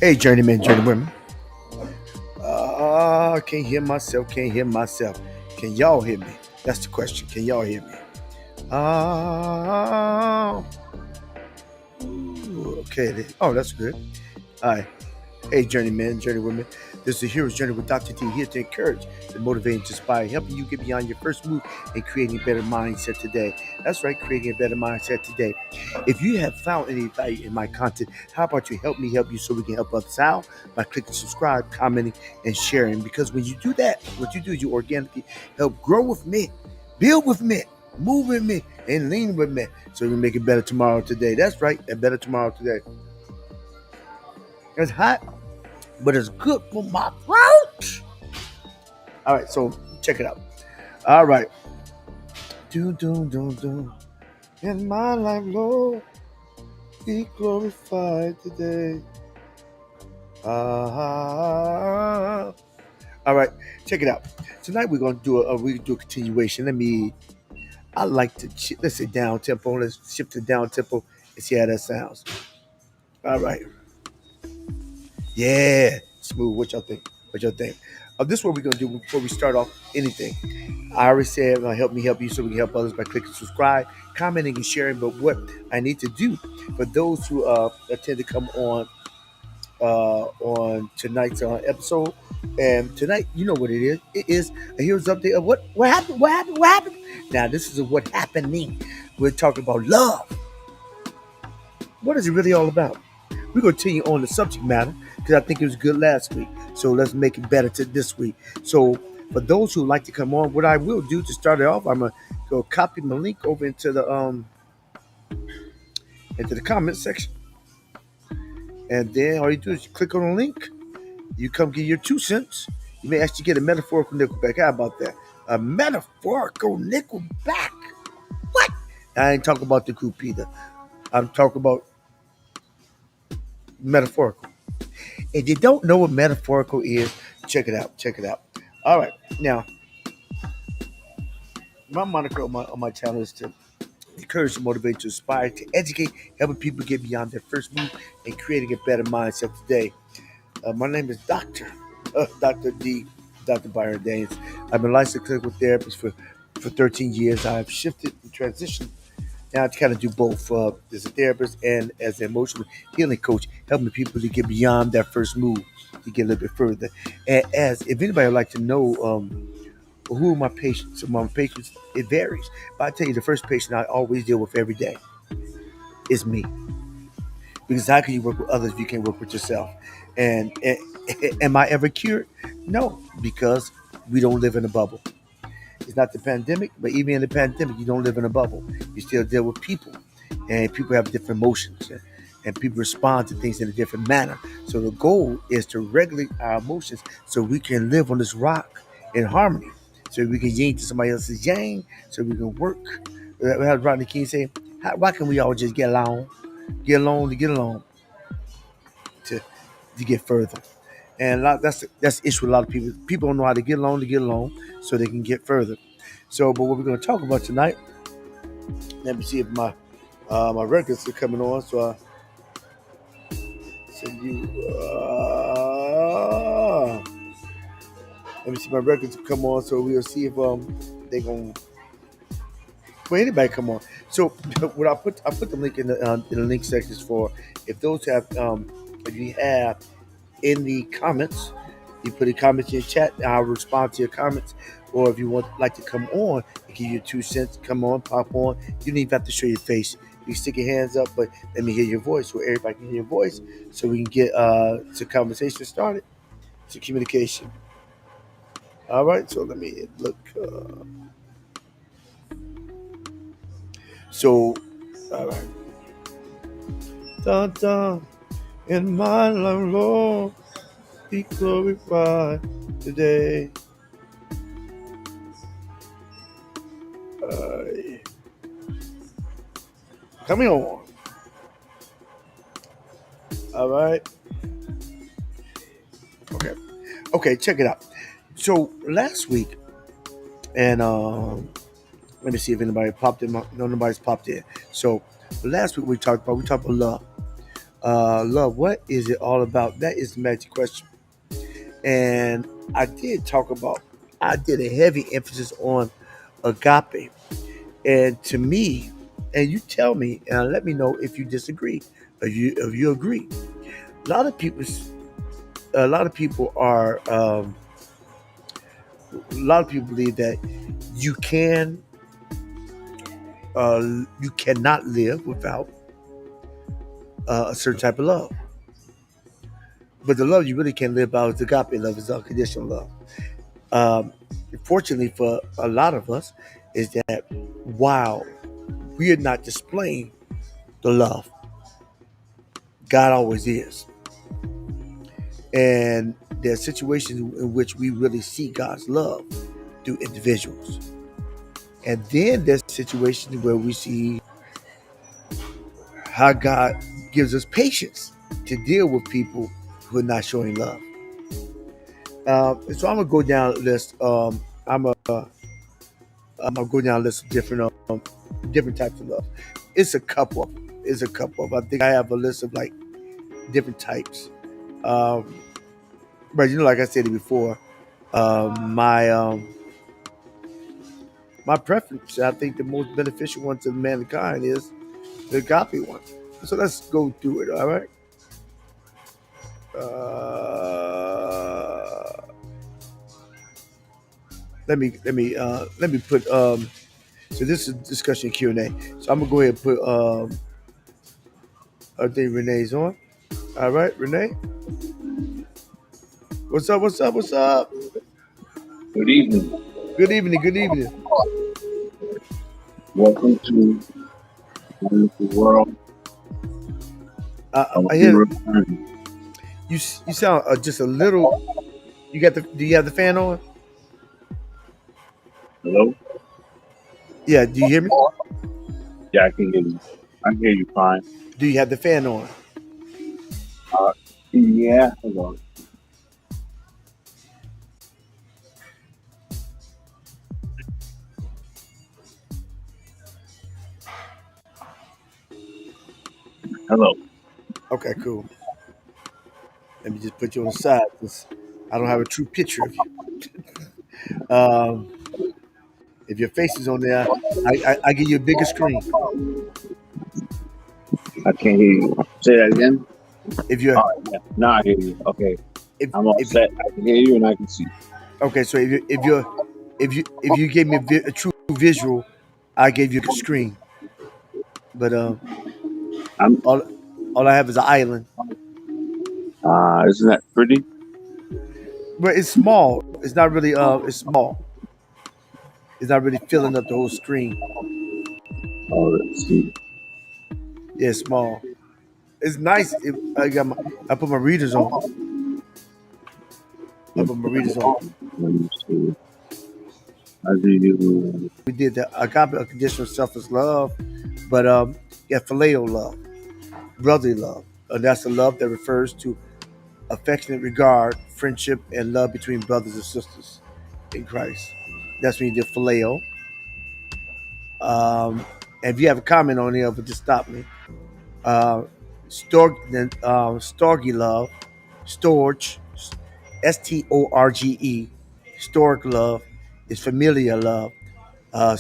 Hey, journeyman, journeywomen. Can't hear myself, can't hear myself. Can y'all hear me? That's the question. Can y'all hear me? Uh, okay. Oh, that's good. All right. Hey, journeyman, journeywomen. This is the Hero's Journey with Dr. T, here to encourage, to motivate, and to inspire, helping you get beyond your first move and creating a better mindset today. That's right, creating a better mindset today. If you have found any value in my content, how about you help me help you so we can help others out by clicking subscribe, commenting, and sharing? Because when you do that, what you do is you organically help grow with me, build with me, move with me, and lean with me so we can make it better tomorrow today. That's right, a better tomorrow today. It's hot, but it's good for my throat. All right, so check it out. All right. Do, do, do, do. In my life, Lord, be glorified today. Ah. All right, check it out. Tonight we're gonna do a continuation. I like to let's say down tempo. Let's shift to down tempo and see how that sounds. All right, yeah, smooth. What y'all think? What y'all think? This is what we're gonna do before we start off anything. I already said help me help you so we can help others by clicking subscribe, commenting, and sharing. But what I need to do for those who attend to come on tonight's episode, and tonight you know what it is. It is a here's update of what happened. What happened? What happened? Now this is a what happening. We're talking about love. What is it really all about? We're going to continue on the subject matter because I think it was good last week. So let's make it better to this week. So for those who like to come on, what I will do to start it off, I'm gonna go copy my link over into the comment section, and then all you do is you click on the link. You come get your 2 cents. You may actually get a metaphorical nickel back. How about that? A metaphorical nickel back. What? I ain't talking about the group either. I'm talking about metaphorical. If you don't know what metaphorical is, check it out. Check it out. All right. Now, my moniker on my channel is to encourage, to motivate, to inspire, to educate, helping people get beyond their first move and creating a better mindset today. My name is Dr. D, Dr. Byron Danes. I've been licensed clinical therapist for 13 years. I've shifted and transitioned now to kind of do both as a therapist and as an emotional healing coach, helping people to get beyond that first move, to get a little bit further. And as if anybody would like to know who are my patients, so my patients, it varies. But I tell you, the first patient I always deal with every day is me. Because how can you work with others if you can't work with yourself? And am I ever cured? No, because we don't live in a bubble. It's not the pandemic, but even in the pandemic, you don't live in a bubble. You still deal with people, and people have different emotions, and people respond to things in a different manner. So the goal is to regulate our emotions so we can live on this rock in harmony. So we can yin to somebody else's yang, so we can work. How Rodney King say, why can we all just get along to get further? And that's the issue with a lot of people. People don't know how to get along, so they can get further. So, but what we're going to talk about tonight? Let me see if my records are coming on. So, so you, let me see my records come on. So we'll see if they gonna for anybody come on. So what I put the link in the link sections for if those have if you have in the comments. You put a comment in your chat, and I'll respond to your comments. Or if you want like to come on and give your 2 cents, come on, pop on. You don't even have to show your face. You stick your hands up, but let me hear your voice, so everybody can hear your voice, so we can get to conversation started, to communication. All right, so let me look. So, all right. Dun, dun, in my life, Lord, be glorified today. Coming on. All right. Okay. Okay, check it out. So last week, and let me see if anybody popped in. No, nobody's popped in. So last week we talked about love. Love, what is it all about? That is the magic question. And I did talk about, I did a heavy emphasis on agape. And to me, and you tell me, and let me know if you disagree, if you agree. A lot of people, a lot of people are, a lot of people believe that you can, you cannot live without a certain type of love. But the love you really can live by is agape love, is unconditional love. Um, Fortunately for a lot of us, is that while we are not displaying the love, God always is. And there are situations in which we really see God's love through individuals. And then there's situations where we see how God gives us patience to deal with people who are not showing love. So I'm gonna go down a list. I'm gonna go down a list of different types of love. It's a couple. It's a couple. I think I have a list of like different types. Um, but like I said before, my my preference, I think the most beneficial one to mankind is the agape one. So let's go through it. All right. Let me put so this is discussion Q&A. So I'm gonna go ahead and put I think Renee's on. All right, Renee. What's up? What's up? What's up? Good evening. Good evening. Good evening. Welcome to Wonderful World. I will I be hear returning. you sound just a little. You got the? Do you have the fan on? Hello? Yeah. Do you hear me? Yeah, I can hear you. I can hear you fine. Do you have the fan on? Uh, yeah, hello. Hello. Okay, cool. Let me just put you on the side because I don't have a true picture of you. Um, if your face is on there, I give you a bigger screen. I can't hear you. Say that again. If you're All right, yeah. Now I hear you. Okay. I'm all if set. I can hear you and I can see. okay, so if you gave me a true visual, I gave you a screen. But I'm all all I have is an island. isn't that pretty? But it's small. It's not really it's small. It's not really filling up the whole screen. Oh, let's see. Yeah, it's small. It's nice. I put my readers on. I Let put my readers on. me see. How do you We did the agape unconditional selfless love, but yeah, phileo love, brotherly love. That's a love that refers to affectionate regard, friendship, and love between brothers and sisters in Christ. That's when you did phileo. And if you have a comment on there, but just stop me. Storge love, storge, Storge, storge love is familiar love. Uh,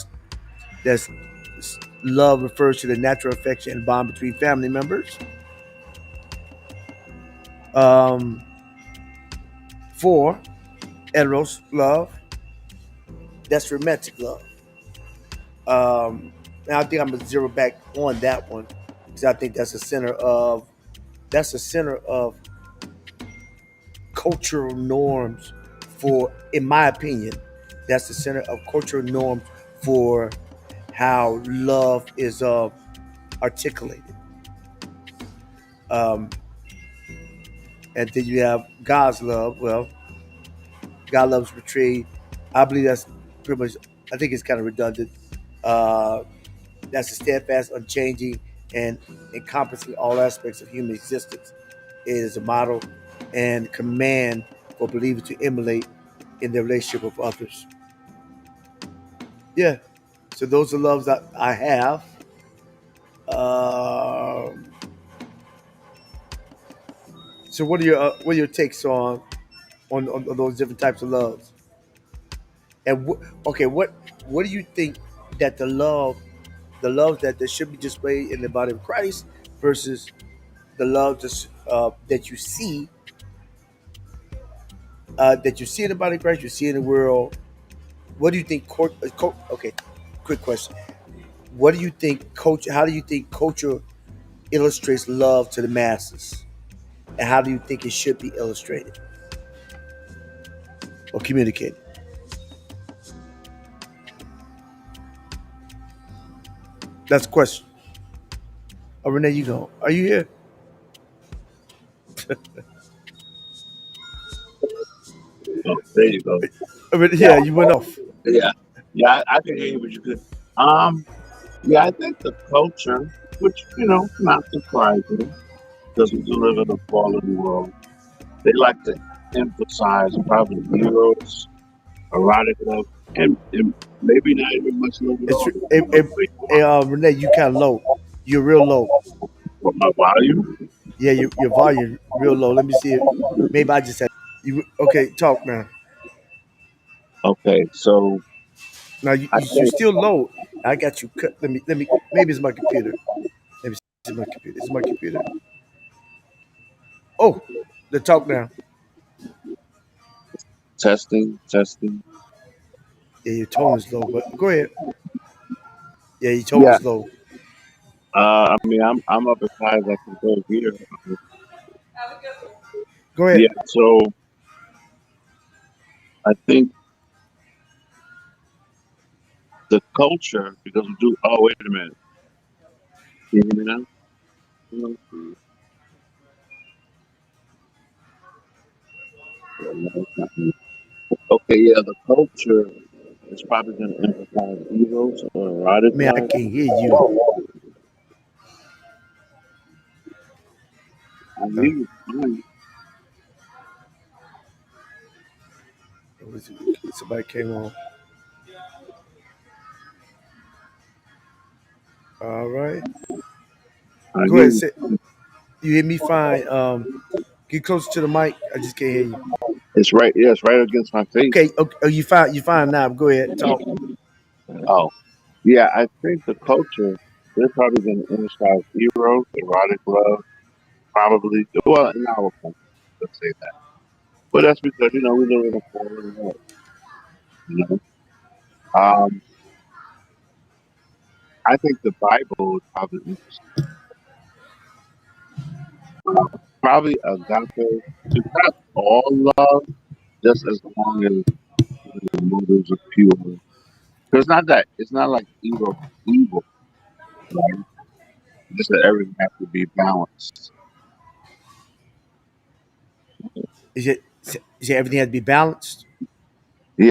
that's love refers to the natural affection and bond between family members. Um, Four, eros love, that's romantic love. And I think I'm gonna zero back on that one because I think that's the center of cultural norms for, in my opinion, that's the center of cultural norms for how love is articulated. Um, and then you have God's love. Well, God loves portrayed. I believe that's pretty much. I think it's kind of redundant. Uh, that's a steadfast, unchanging, and encompassing all aspects of human existence. It is a model and command for believers to emulate in their relationship with others. Yeah. So those are loves that I have. Um So what are your takes on those different types of loves? And okay, what do you think that the love that should be displayed in the body of Christ versus the love that that you see in the body of Christ, you see in the world? What do you think? Okay, quick question. What do you think? How do you think culture illustrates love to the masses, and how do you think it should be illustrated or communicated? That's the question. Oh, Renee, you go. Are you here? Oh, there you go. Yeah, Yeah, you went off. yeah, yeah. I can hear you, but you could. Um, yeah, I think the culture, which not surprising, because we do live in a fallen world. They like to emphasize probably heroes, erotic love, and maybe not even much love at It's all. Wait, Renee, you kind of low. You're real low. for my volume. Yeah, your volume real low. Let me see it. Maybe I just had you. Okay, talk now. Okay, so Now I you're think still low. I got you cut. Let me. Maybe it's my computer. Maybe it's my computer. It's my computer. Oh, the talk now. testing, testing. Yeah, your tone is low, but go ahead. Yeah, your tone Yeah, is low. I mean, I'm up as high as I can go here. Go ahead. Yeah, so I think the culture, because we do. Oh, wait a minute. Can you hear me now? Okay, yeah, the culture is probably going to emphasize heroes or erotic Man, I love. can't hear you. I Uh, hear you fine. what was it? Somebody came on. All right. I Go hear ahead. you. You hear me fine. Get closer to the mic. I just can't hear you. It's right. Yeah, it's right against my face. Okay. Okay. Oh, you fine. You fine now. Go ahead. Talk. Oh, yeah. I think the culture they're probably going to emphasize heroes, erotic love, probably. Well, in our country, let's say that. But that's because we live in a fallen world. You know, um, I think the Bible is probably probably agape. It's not all love, just as long as the motives are pure. Because it's not like evil, right? Just that everything has to be balanced. Is it? Is it everything has to be balanced?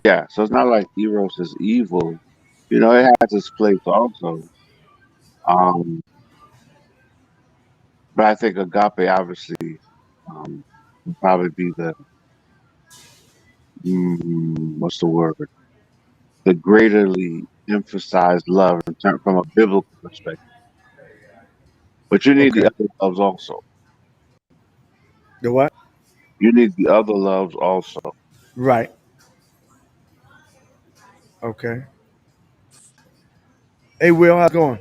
Yeah, so it's not like Eros is evil. It has its place also. Um, but I think agape obviously would probably be what's the word? The greaterly emphasized love from a biblical perspective. But you need the Okay. other loves also. The what? You need the other loves also. Right. Okay. Hey, Will, how's it going?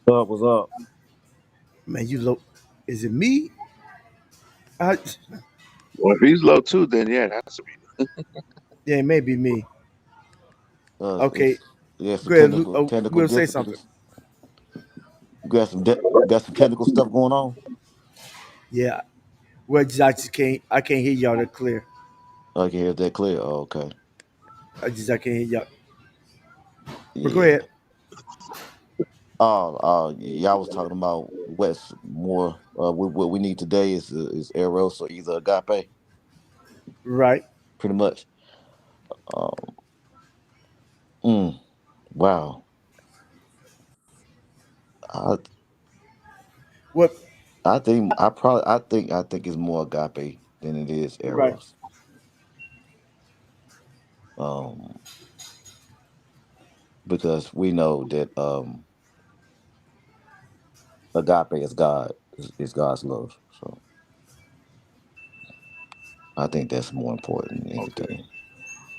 What's up? Man, you look. Is it me? I, Well, if he's low too, then yeah, that's yeah, it may be me. Okay. It's yeah, some Go ahead, Luke. technical Will say something. difficulties. You got some technical stuff going on. Yeah. Well, I just can't. I can't hear y'all that clear. Oh, I can hear that clear. Oh, okay. I can't hear y'all. But go Yeah. ahead. Y'all was talking about what's more. What we need today is eros or either agape. Right. Pretty much. Um. mm, wow. I What? I think it's more agape than it is Right. eros. Um. Because we know that agape is God is God's love. So. I think that's more important than Okay. anything.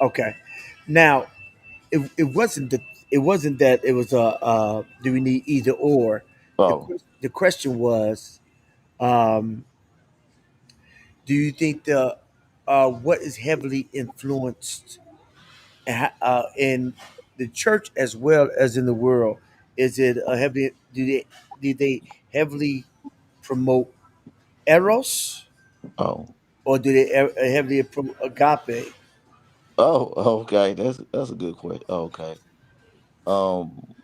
Okay. Now, it wasn't that it was do we need either or. Oh, The question was, um, do you think the what is heavily influenced in the church as well as in the world? Is it heavily do they heavily promote eros, oh, or do they heavily promote agape? okay. That's a good question. Okay. Um,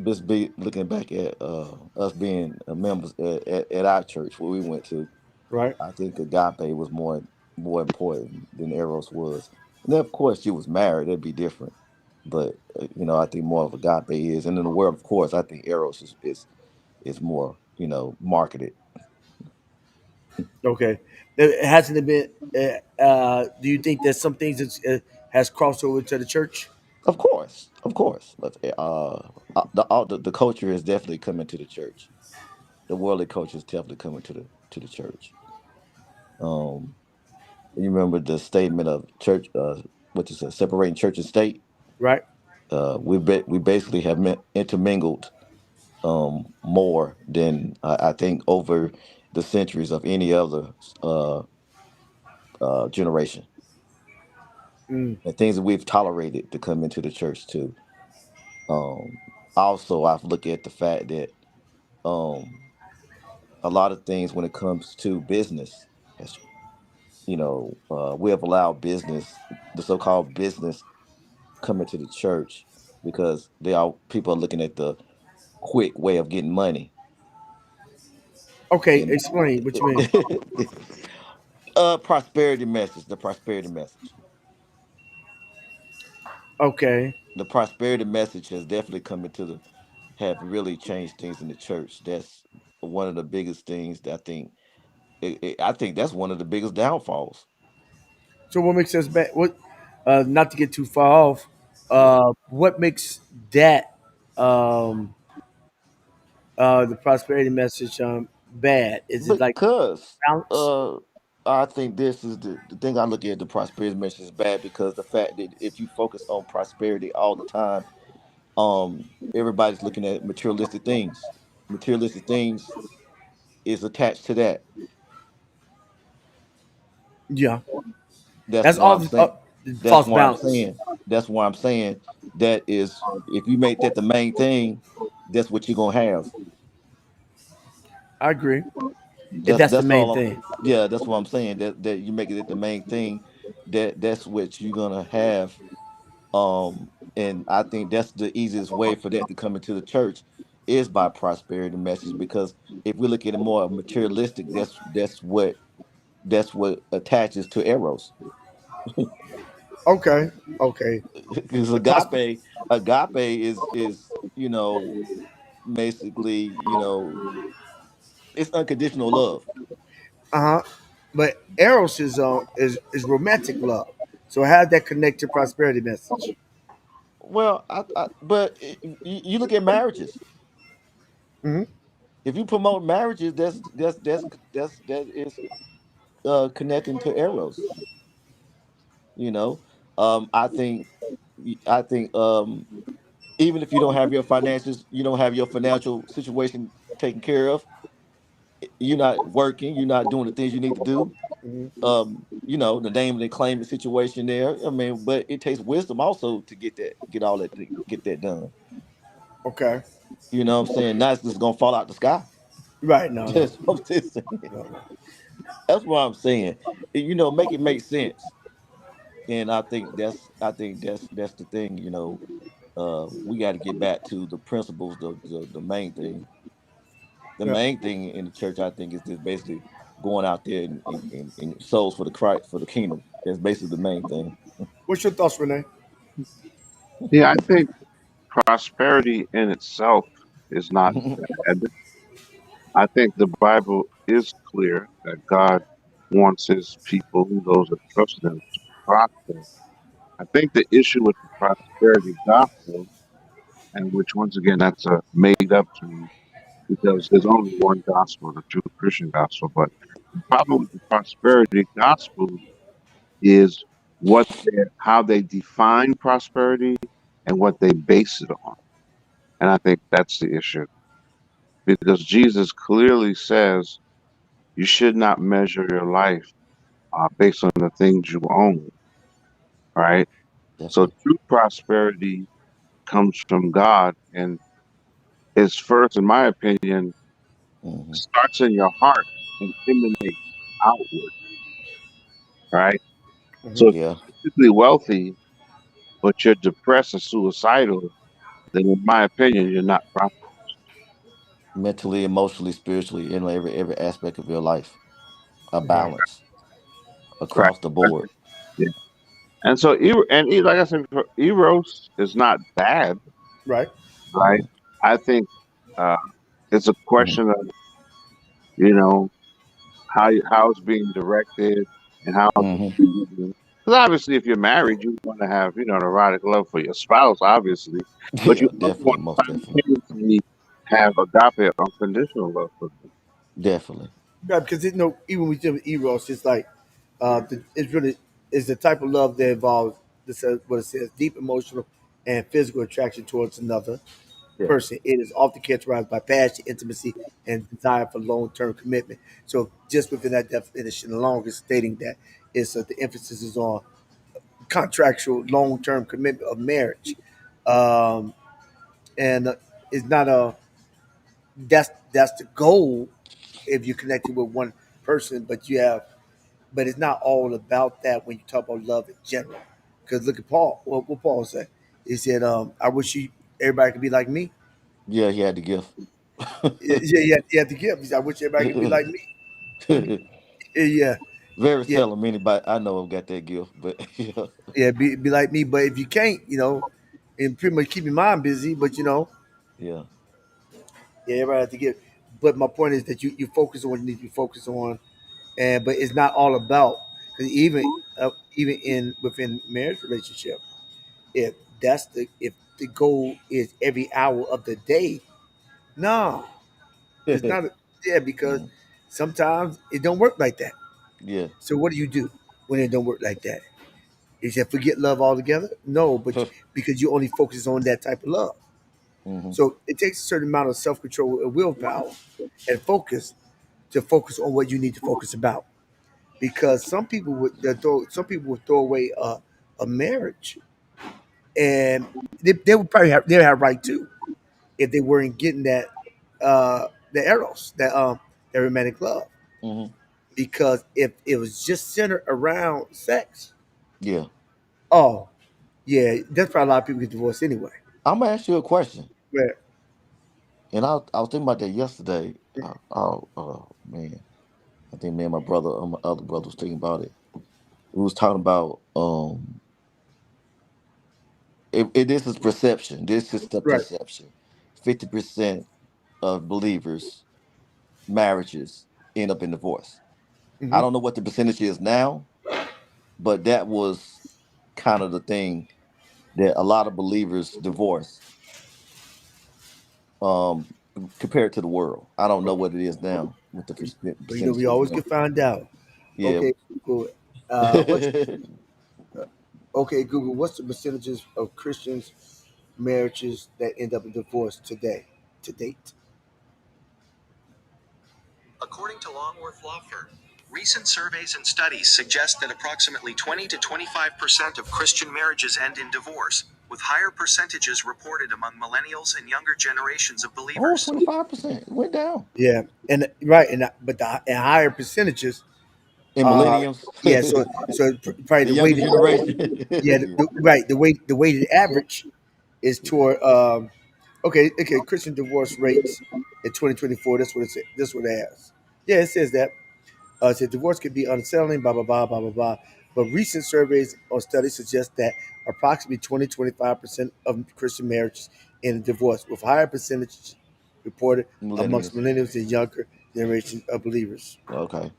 just be looking back at us being members at our church where we went to. Right. I think agape was more important than eros was. And then of course she was married. That'd be different. But I think more of agape is, and in the world, of course, I think eros is more marketed. Okay. Hasn't it been? Do you think there's some things that has crossed over to the church? Of course. But the culture is definitely coming to the church. The worldly culture is definitely coming to the church. Um, you remember the statement of church, what is it, separating church and state? Right. We basically have intermingled more than I think over the centuries of any other uh, generation, Mm. and things that we've tolerated to come into the church too. Um, Also, I've looked at the fact that um, a lot of things when it comes to business, has, we have allowed business, the so-called business, coming to the church because people are looking at the quick way of getting money. Okay. You Explain what you mean. know, prosperity message, the prosperity message. Okay. The prosperity message has definitely come into the have really changed things in the church. That's one of the biggest things that I think that's one of the biggest downfalls. So what makes us bad? What? Not to get too far off. What makes that um, the prosperity message bad? Is it like Because balance? I think this is the thing I look at the prosperity message is bad because the fact that if you focus on prosperity all the time, everybody's looking at materialistic things. Materialistic things is attached to that. Yeah. That's That's why all I'm saying. the That's false why I'm balance. saying. That's why I'm saying that is if you make that the main thing, that's what you're gonna have. I agree. If That's that's the that's main all. thing. Yeah, that's what I'm saying. That you make it the main thing. That's what you're gonna have. And I think that's the easiest way for that to come into the church is by prosperity message because if we look at it more materialistic, that's what attaches to eros. Okay. Okay. Because The prosper. agape is basically it's unconditional love. Uh huh. But eros is romantic love. So how did that connect to prosperity message? Well, but you look at marriages. Hmm. If you promote marriages, that is connecting to eros. You know, I think even if you don't have your finances, you don't have your financial situation taken care of. You're not working. You're not doing the things you need to do. Hmm. The name and claim situation there. I mean, but it takes wisdom also to get all that, get that done. Okay. You know what I'm saying? Not just gonna fall out the sky. Right. No. No. That's what I'm just saying. No. No. That's what I'm saying. Make it make sense. And I think that's the thing. We got to get back to the principles. The main thing. The Yeah. main thing in the church, I think, is just basically going out there and souls for the Christ for the kingdom. That's basically the main thing. What's your thoughts, Renee? Yeah, I think prosperity in itself is not bad. I think the Bible is clear that God wants his people, those that trust him, to prosper. I think the issue with the prosperity gospel, and which once again that's a made up term because there's only one gospel, the true Christian gospel, but The problem with the prosperity gospel is how they define prosperity and what they base it on. And I think that's the issue because Jesus clearly says you should not measure your life based on the things you own, right? So Definitely. true prosperity comes from God and is first, in my opinion, Hmm. starts in your heart and emanates outward, right? Hmm. So if Yeah. you're physically wealthy, but you're depressed and suicidal, then in my opinion, you're not prosperous. Mentally, emotionally, spiritually, in every aspect of your life, a Right. balance Right. across the board. Yeah. And so, like I said before, Eros is not bad, Right. right? I think uh, it's a Hmm. question of, you know, how it's being directed and how Hmm. because obviously if you're married you want to have an erotic love for your spouse obviously, but Yeah, you also definitely, want most to definitely, simultaneously have agape unconditional love for them. definitely. Yeah, because even with them eros, it's like it's really is the type of love that involves this what it says deep emotional and physical attraction towards another Yeah. person. It is often characterized by passion, intimacy, and desire for long-term commitment. So, just within that definition alone, is stating that the emphasis is on contractual long-term commitment of marriage, um, and it's not a that's the goal if you're connected with one person, but it's not all about that when you talk about love in general. Because look at Paul. What Paul said, he said, "I wish everybody could be like me." Yeah, he had the gift. Yeah, yeah, he had to give. He said, "I wish everybody could be like me." Yeah, Very yeah, seldom anybody I know got that gift, but yeah, yeah, be like me. But if you can't, and pretty much keep your mind busy, but yeah, yeah, everybody has to give. But my point is that you focus on what you need to focus on, and but it's not all about because even in within marriage relationship, if if the goal is every hour of the day, no, it's not. Yeah, because mm, sometimes it don't work like that. yeah, So what do you do when it don't work like that? Is that forget love altogether? No, but because you only focus on that type of love. hmm, So it takes a certain amount of self control and willpower and focus to focus on what you need to focus about. Because some people would throw away a marriage, and they would probably have right too if they weren't getting the eros that romantic love. hmm, Because if it was just centered around sex, yeah. oh yeah, that's probably a lot of people get divorced anyway. I'm gonna ask you a question, Where and I was thinking about that yesterday. Oh man, I think me and my brother, my other brother, was thinking about it. We was talking about this is perception. This is the right, perception. 50% of believers marriages end up in divorce. I hmm don't know what the percentage is now, but that was kind of the thing that a lot of believers divorce um compared to the world. I don't know what it is now with the but we percentages always now. can find out. Yeah. Okay, Google. What's okay, Google? What's the percentages of Christians marriages that end up in divorce today, to date? According to Longworth Law Firm, recent surveys and studies suggest that approximately 20 to 25% of Christian marriages end in divorce, with higher percentages reported among millennials and younger generations of Oh, believers. 25%. It went down. Yeah, and right, but and higher percentages. In Uh, millenniums. yeah, so probably The the younger weighted, generation. yeah, Yeah. right, the weighted average is toward okay Christian divorce rates in 2024. That's what it said. That's what it has. Yeah, it says that. It said divorce can be unsettling, blah blah blah blah blah blah. But recent surveys or studies suggest that approximately 20-25% of Christian marriages end in divorce, with higher percentages reported amongst Millennials. millennials and younger generation of believers. Okay.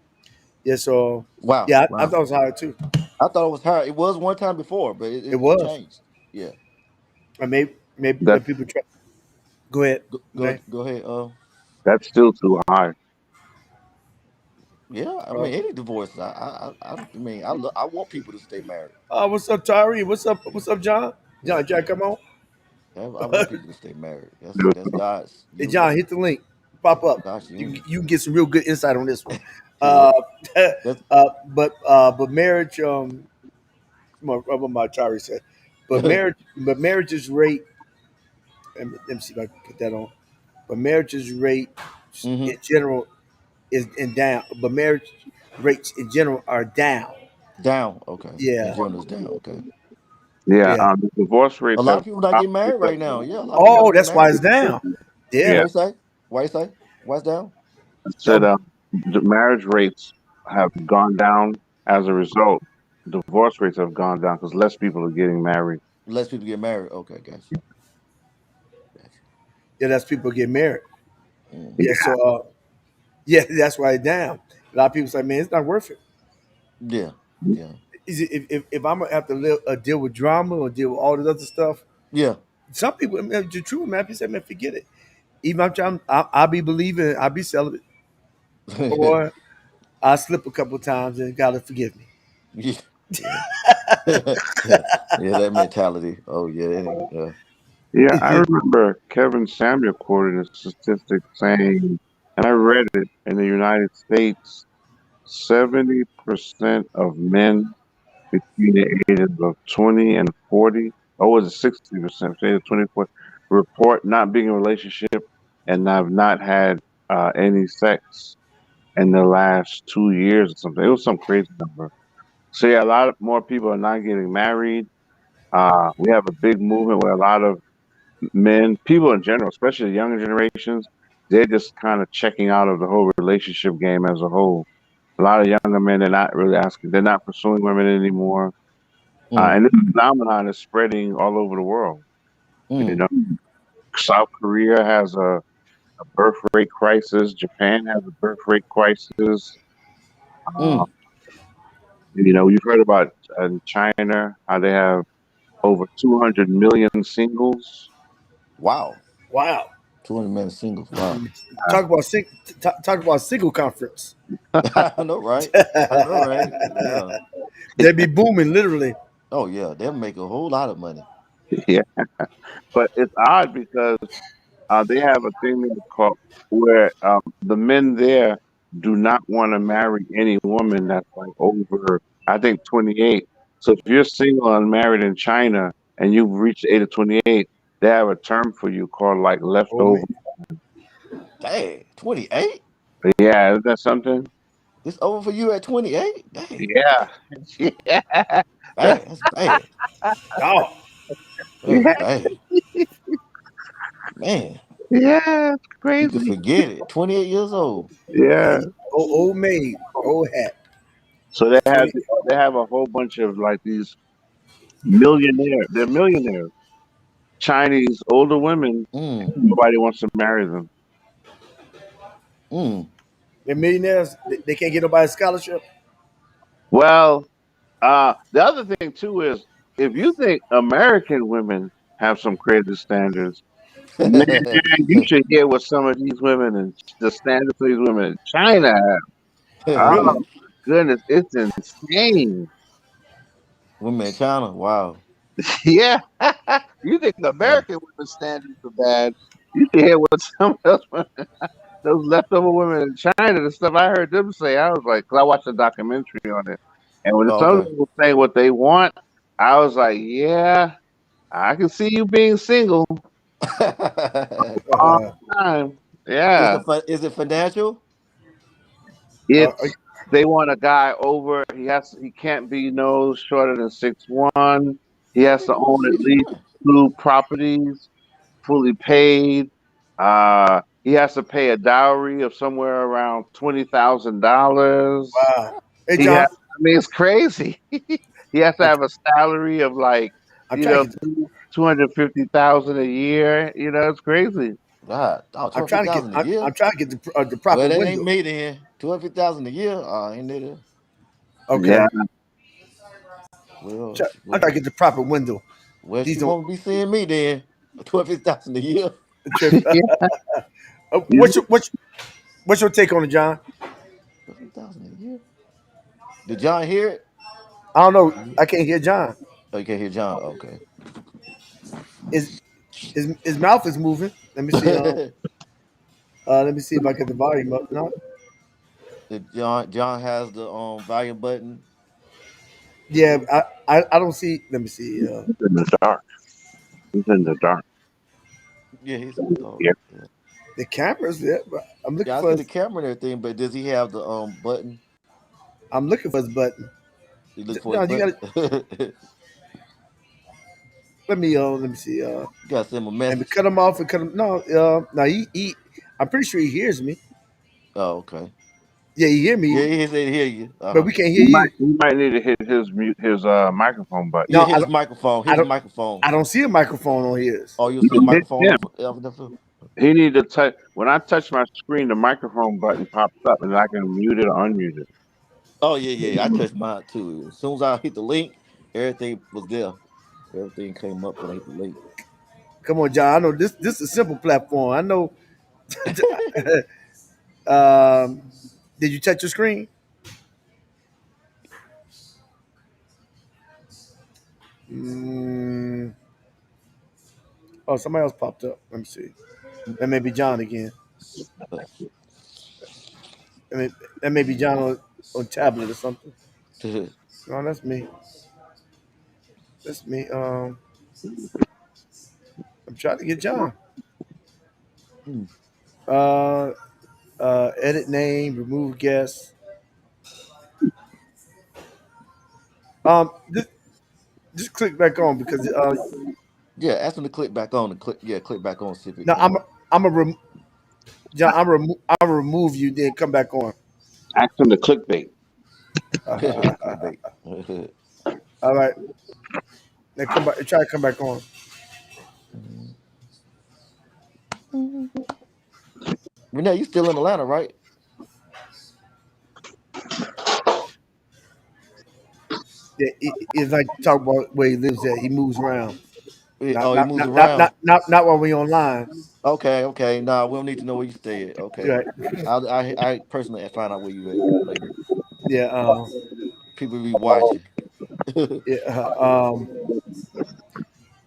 Yeah, so Wow. yeah, I Wow. thought it was higher too. I thought it was higher. It was one time before, but It it was. changed. Yeah. And maybe That when people try, go ahead. Go Okay. go ahead. that's still too high. Yeah, I Uh, mean any divorce. I mean I want people to stay married. what's up, Tari? What's up? What's up, John? Yeah, John, John, come on. I want people to stay married. That's God's Hey, unit. John, hit the link. Pop up. God's unit. You can get some real good insight on this one. Yeah, Uh, that's but marriage. What my Tari said. Marriage's rate. Let me see if I can put that on. But marriage's rate hmm in general is in down. But marriage rates in general are down. down. Okay, in Yeah, general it's down. Okay, Yeah, yeah. the divorce a rates lot have of people not dropped getting married because right now. Yeah, a lot of people not Oh, getting that's why married. it's down. yeah, Yeah. Why you say? Why you say? Why it's down? I said Oh, the marriage rates have gone down as a result. Divorce rates have gone down because less people are getting married. Less people get married. Okay, gotcha. yeah. That's people get married. Mm. Yeah. So, yeah, that's why it's down. A lot of people say, man, it's not worth it. Yeah, yeah, Is it if I'm gonna have to deal with drama or deal with all this other stuff? yeah. Some people, I mean, the truth, man, people say, man, forget it. Even if I'm trying, I'll be believing, I'll be celibate, or I slip a couple times and gotta forgive me. Yeah, yeah, yeah. That mentality. Oh yeah, yeah. Yeah, I remember Kevin Samuel quoted a statistic saying, and I read it in the United States, 70% of men between the ages of 20 and 40, or was it 60%, say 24, report not being in a relationship and have not had any sex in the last 2 years or something. It was some crazy number. So yeah, a lot of more people are not getting married. We have a big movement where a lot of men, people in general, especially the younger generations, they're just kind of checking out of the whole relationship game as a whole. A lot of younger men, they're not really asking, they're not pursuing women anymore. Mm, And this phenomenon is spreading all over the world. You mm, know, South Korea has a birth rate crisis. Japan has a birth rate crisis. Uh, mm. you've heard about in China how they have over 200 million singles. Wow. Wow. 200 men singles. Wow. Talk about single conference. I know, right? I know, right? Yeah. They be booming literally. Oh yeah, they'll make a whole lot of money. Yeah, but it's odd because they have a thing there called where the men there do not want to marry any woman that's like over, I think, 28. So if you're single and married in China and you've reached the age of 28, they have a term for you called like Oh leftover. man. Dang, 28? Yeah, is that something? It's over for you at 28? Dang. Yeah. Yeah. Bad. That's bad. Oh, That's Yeah. bad. Man, Yeah. It's you can crazy. forget it. 28 years old. yeah. Yeah. Old maid, old hat. So Twenty. they have a whole bunch of like these millionaire. They're millionaires. Chinese older women. Mm, Nobody wants to marry them. mm. They're millionaires. They can't get nobody a scholarship. Well, the other thing too is if you think American women have some crazy standards, man, you should hear what some of these women and the standards for these women in China have. Oh Really? Women goodness, it's insane. in China. Wow. Yeah, you think the Yeah. American women's standards are bad? You should hear what some of those leftover women in China, the stuff I heard them say. I was like, 'cause I watched a documentary on it, and when Oh, some of okay. them were saying what they want, I was like, yeah. I can see you being single all the time. Is Yeah. is it financial? Uh, It's they want a guy over. He can't be no shorter than 6'1". He How has they to going own at least 6'1"? two properties, fully paid. He has to pay a dowry of somewhere around $20,000. wow. Hey He has John, I mean it's crazy. He has to I'm, have a salary of like, I'm trying to get 250,000 a year. It's crazy. God, oh, I'm trying to get 250,000 a year. I'm trying to get the proper Well, that ain't window. me then. 250,000 a year. Ain't it? Okay. Yeah. Well, I'm trying to get the proper window. she These don't. won't be seeing me then. 250,000 a year. What's your what's your take on it, John? $50,000 a year. Did John hear it? I don't know. I can't hear John. Oh, you can't hear John. Okay. His his mouth is moving. Let me see. Let me see if I get the volume up. No. John has the volume button. Yeah, I don't see. Let me see. He's in the dark. He's in the dark. Yeah, he's in the dog. Yeah. Yeah. The camera's there, but I'm looking Yeah, I for see the his, camera and everything, but does he have the button? I'm looking for his button. You look for his No, you got button. to You let me see. gotta send him a And we message. cut him off and cut him. No, no, he I'm pretty sure he hears me. Oh, okay. Yeah, he hear me, Yeah, he said hear you. but Uh-huh. we can't hear He might you. he might need to hit his mute his microphone button. Yeah, No, his microphone. I His don't, microphone. I don't see a microphone on his. Oh, you see a You hit microphone him. on the phone? He need to touch when I touch my screen, the microphone button pops up and I can mute it or unmute it. Oh yeah, yeah. I touched mine too. As soon as I hit the link, everything was there. Everything came up when I hit the link. Come on, John. I know this is a simple platform. I know. um, did you touch your screen? Mm, oh, somebody else popped up. Let me see. That may be John again. I mean, that may be John on tablet or something. No, that's me. That's me. I'm trying to get John. Hmm. Uh, edit name, remove guest. Just click back on because Yeah, ask him to click back on and click. Yeah, click back on see if it no, come up. I'm a John. I'm remove you, then come back on. Ask him to clickbait. Clickbait. All right, then come back. Try to come back on. Renee, you still in Atlanta, right? Yeah, it's like talk about where he lives at. He moves around. Oh, he moves around. Not while we online. Okay, okay. Nah, we don't need to know where you stay at. Okay, Right. I personally find out where you at later. Yeah. People be watching. Yeah.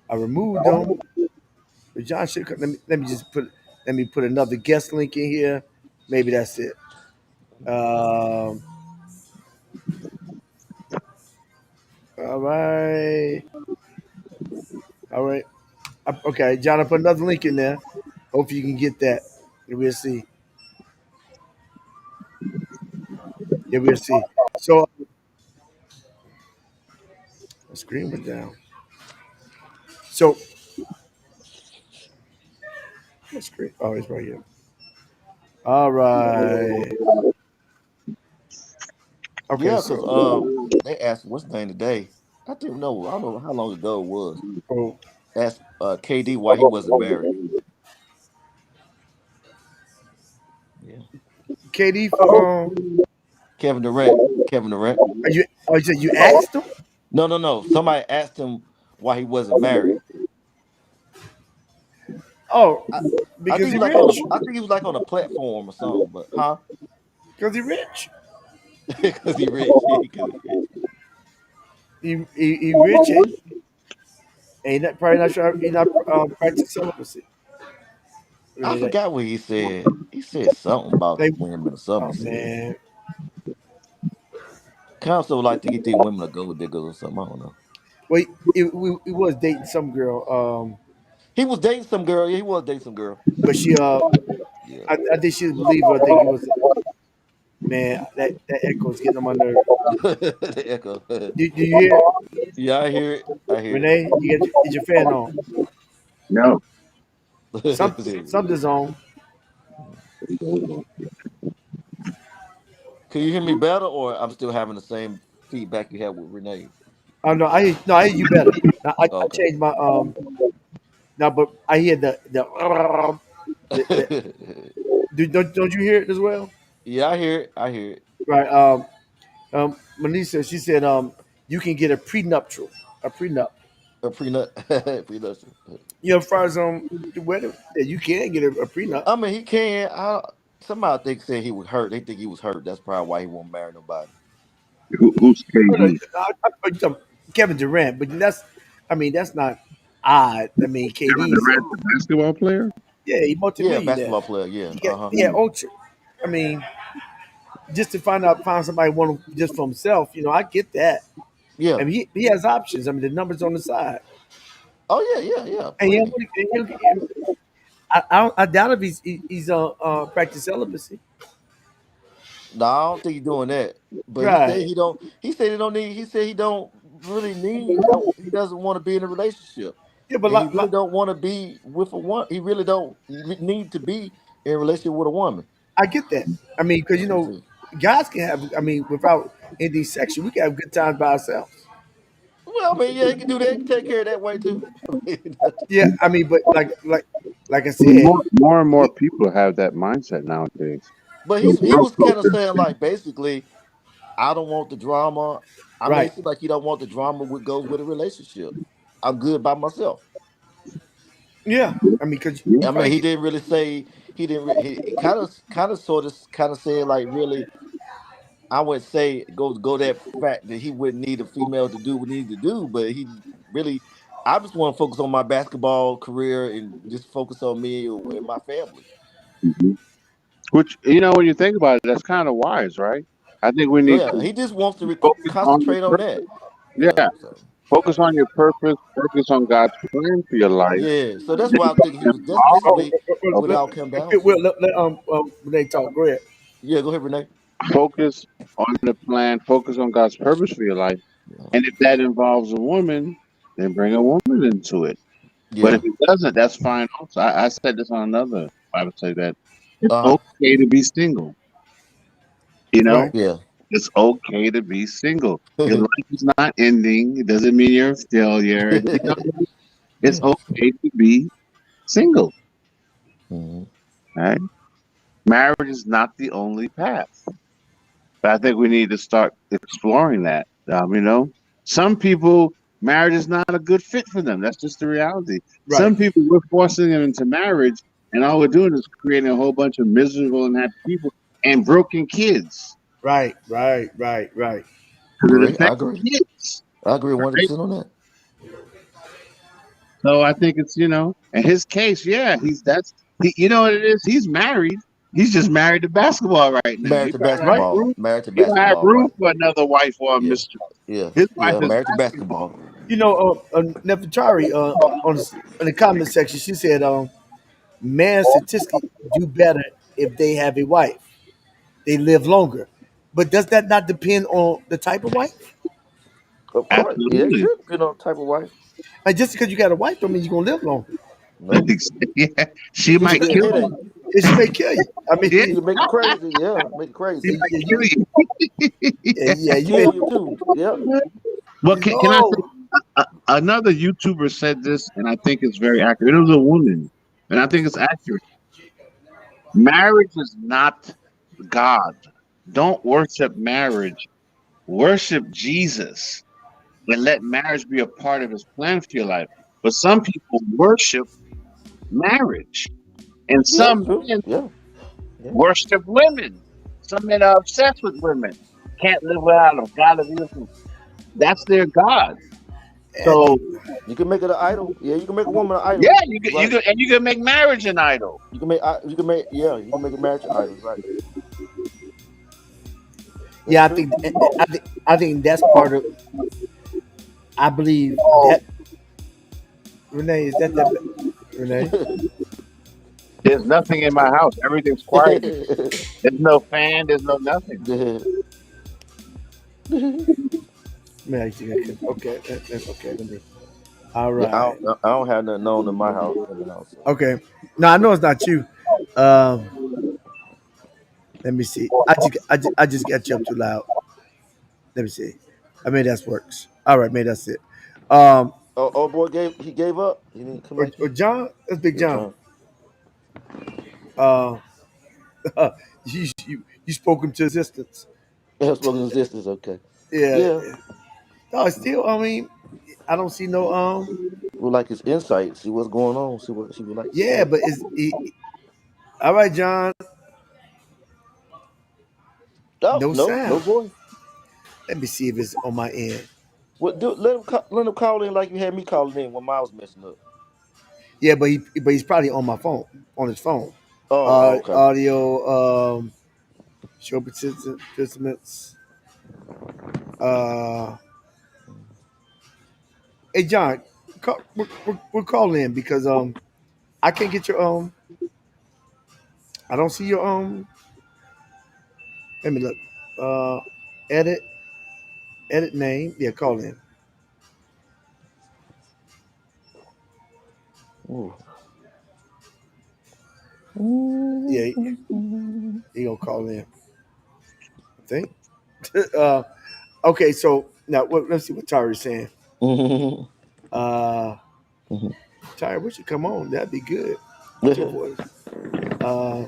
I removed them. But John should let me put another guest link in here. Maybe that's it. Um, all right. All right. Okay, John, I put another link in there. Hope you can get that. And we'll see. Yeah, we'll see. So the screen went down. So the screen. Oh, it's right here. All right. Okay. Yeah, cause So they asked what's the name today. I don't know how long ago it was. oh, Asked KD why he wasn't married. Yeah, KD for Kevin Durant. Kevin Durant. are you? Oh, you said you asked him? No, no, no. Somebody asked him why he wasn't married. Oh, I because think he he was like on a. rich. I think he was like on a platform or something. But huh? Because he rich. Because he rich. Because he rich. He rich and he not, probably not sure he not practicing celibacy. I Really, forgot what he said. He said something about they, women or something. oh He said. man, Council would like to get these women to go diggers or something. I don't know. wait, he was dating some girl, He was dating some girl. Yeah, he was dating some girl. but she Yeah. I think she was a believer. I think it was man that echo is getting on my nerve. The echo. Do you hear it? Yeah, I hear it. I hear Renee? You get your fan on. No. Something's on. it. Can you hear me better, or I'm still having the same feedback you had with Renee? Oh no, I hear you better. Now, I Okay. changed my now, but I hear the don't you hear it as well? Yeah, I hear it. I hear it. Right. Manisa, she said, you can get a prenup. A prenup. Prenup. You know, as far as the wedding, yeah, you can get a prenup. I mean, he can. Somebody think said he was hurt. They think he was hurt. That's probably why he won't marry nobody. Who's Oh, no, KD? you talking Kevin Durant, but that's not odd. I mean, Kevin KD's Durant, the basketball player? he Yeah, multimillionaire. basketball player. Yeah. He Uh got huh. he had ultra. I mean, just to find somebody want him just for himself. I get that. Yeah. I mean, he has options. I mean, the numbers on the side, Oh yeah. Yeah. Yeah. and Plenty. I doubt if he's practice celibacy. No, I don't think he's doing that. But he said Right. he don't. He said he don't need. He said he don't really need. He doesn't want to be in a relationship, Yeah, but and he really don't want to be with a woman. He really don't need to be in a relationship with a woman. I get that. I mean, because That's what he said. guys can have. I mean, without anything sexual, we can have good times by ourselves. Well, I mean, yeah, he can do that. He can take care of that way too. Yeah, I mean, but like I I mean, said, more and more he, people have that mindset nowadays. But The he world was kind of culture. saying like basically, I don't want the drama. I mean, right. it seems like he don't want the drama what goes with a relationship. I'm good by myself. Yeah, I mean, because Yeah. you I mean, probably he get didn't really say he didn't. He kind of sort of said like really. I would say go that fact that he wouldn't need a female to do what he needs to do, but he really. I just want to focus on my basketball career and just focus on me and my family. Mhm. Which, when you think about it, that's kind of wise, right? I think we need Yeah, to he just wants to focus on your concentrate on that. purpose. Yeah, Yeah. so. Focus on your purpose. Focus on God's plan for your life. Yeah, so that's why I think he And was. That's follow. basically what it let, all came down well, to. when they talk, go ahead. Yeah, go ahead, Renee. Focus on the plan. Focus on God's purpose for your life. And if that involves a woman, then bring a woman into it. But if Yeah. it doesn't, that's fine. Also, I said this on another Bible study that it's Uh huh. okay to be single. You know, Right, Yeah. it's okay to be single. Your life is not ending. It doesn't mean you're a failure. It's okay to be single. Mhm. Right? Marriage is not the only path. But I think we need to start exploring that. Some people, marriage is not a good fit for them. That's just the reality. right, Some people, we're forcing them into marriage, and all we're doing is creating a whole bunch of miserable and happy people and broken kids. right. Because it Agree. I affects agree. kids, I agree right? 100% on that. So I think it's, in his case, yeah, you know what it is? He's married. He's just married to basketball right now. Married He to don't have Right. basketball. room. Married to He don't have basketball. room Right. for another wife or a Yeah. mistress. Yeah. His wife Yeah. is Married to basketball. basketball. Nefertari in the comment section, she said, "Men statistically do better if they have a wife. They live longer." But does that not depend on the type of wife? Of course. Yeah, it Absolutely. should depend on the type of wife. Like just because you got a wife, don't mean you're gonna live longer. No. Yeah, It she could might be a kill headache. you. And she may kill you. I mean, Yeah, She could make you crazy. Yeah. Make you she crazy. might yeah, kill you, you. yeah, you may. Kill you too. Yep. Well, can I say Oh, another YouTuber said this, and I think it's very accurate. It was a woman, and I think it's accurate. Marriage is not God. Don't worship marriage. Worship Jesus, and let marriage be a part of His plan for your life. But some people worship marriage, and Yeah, some true. men Yeah. Yeah. worship women. Some men are obsessed with women. Can't live without them. Gotta be with them. That's their God. So You can make it an idol. Yeah, you can make a woman an yeah, idol. you Right. can, and you can make marriage an idol. you can make a marriage an idol. Right. That's yeah. true. I think that's part of. I believe that Renee is that Renee. There's nothing in my house. Everything's quiet. There's no fan. There's no nothing. Yeah. Man, okay, okay. Let me. All Yeah, right. I don't have nothing known in my house in the house. So. Okay. No, I know it's not you. Um, let me see. I just got you up too loud. Let me see. I made that works. All right, maybe that's it. Um, Oh, boy gave up. He didn't come back or in. John, that's Big Yeah, John. John. Uh, you spoke him to existence. Yeah, spoken existence. Okay. Yeah. Yeah. No, still. I mean, I don't see no. We like his insight. See what's going on. See what she would like to Yeah, say. but all right, John. Oh, No no, no sound. voice. Let me see if it's on my end. What do let him call in like you had me calling in when mine was messing up. Yeah, but he's probably on my phone, on his phone. Oh, okay. Audio, show participants. Uh, hey John, we're calling in because I can't get your I don't see your let me look. Uh, edit edit name. Yeah, call in. Ooh. Yeah, he gonna call in. I think. uh, okay, so now let's see what Tyra's saying. Uh, Tyra, we should come on. That'd be good. Get your voice. Uh,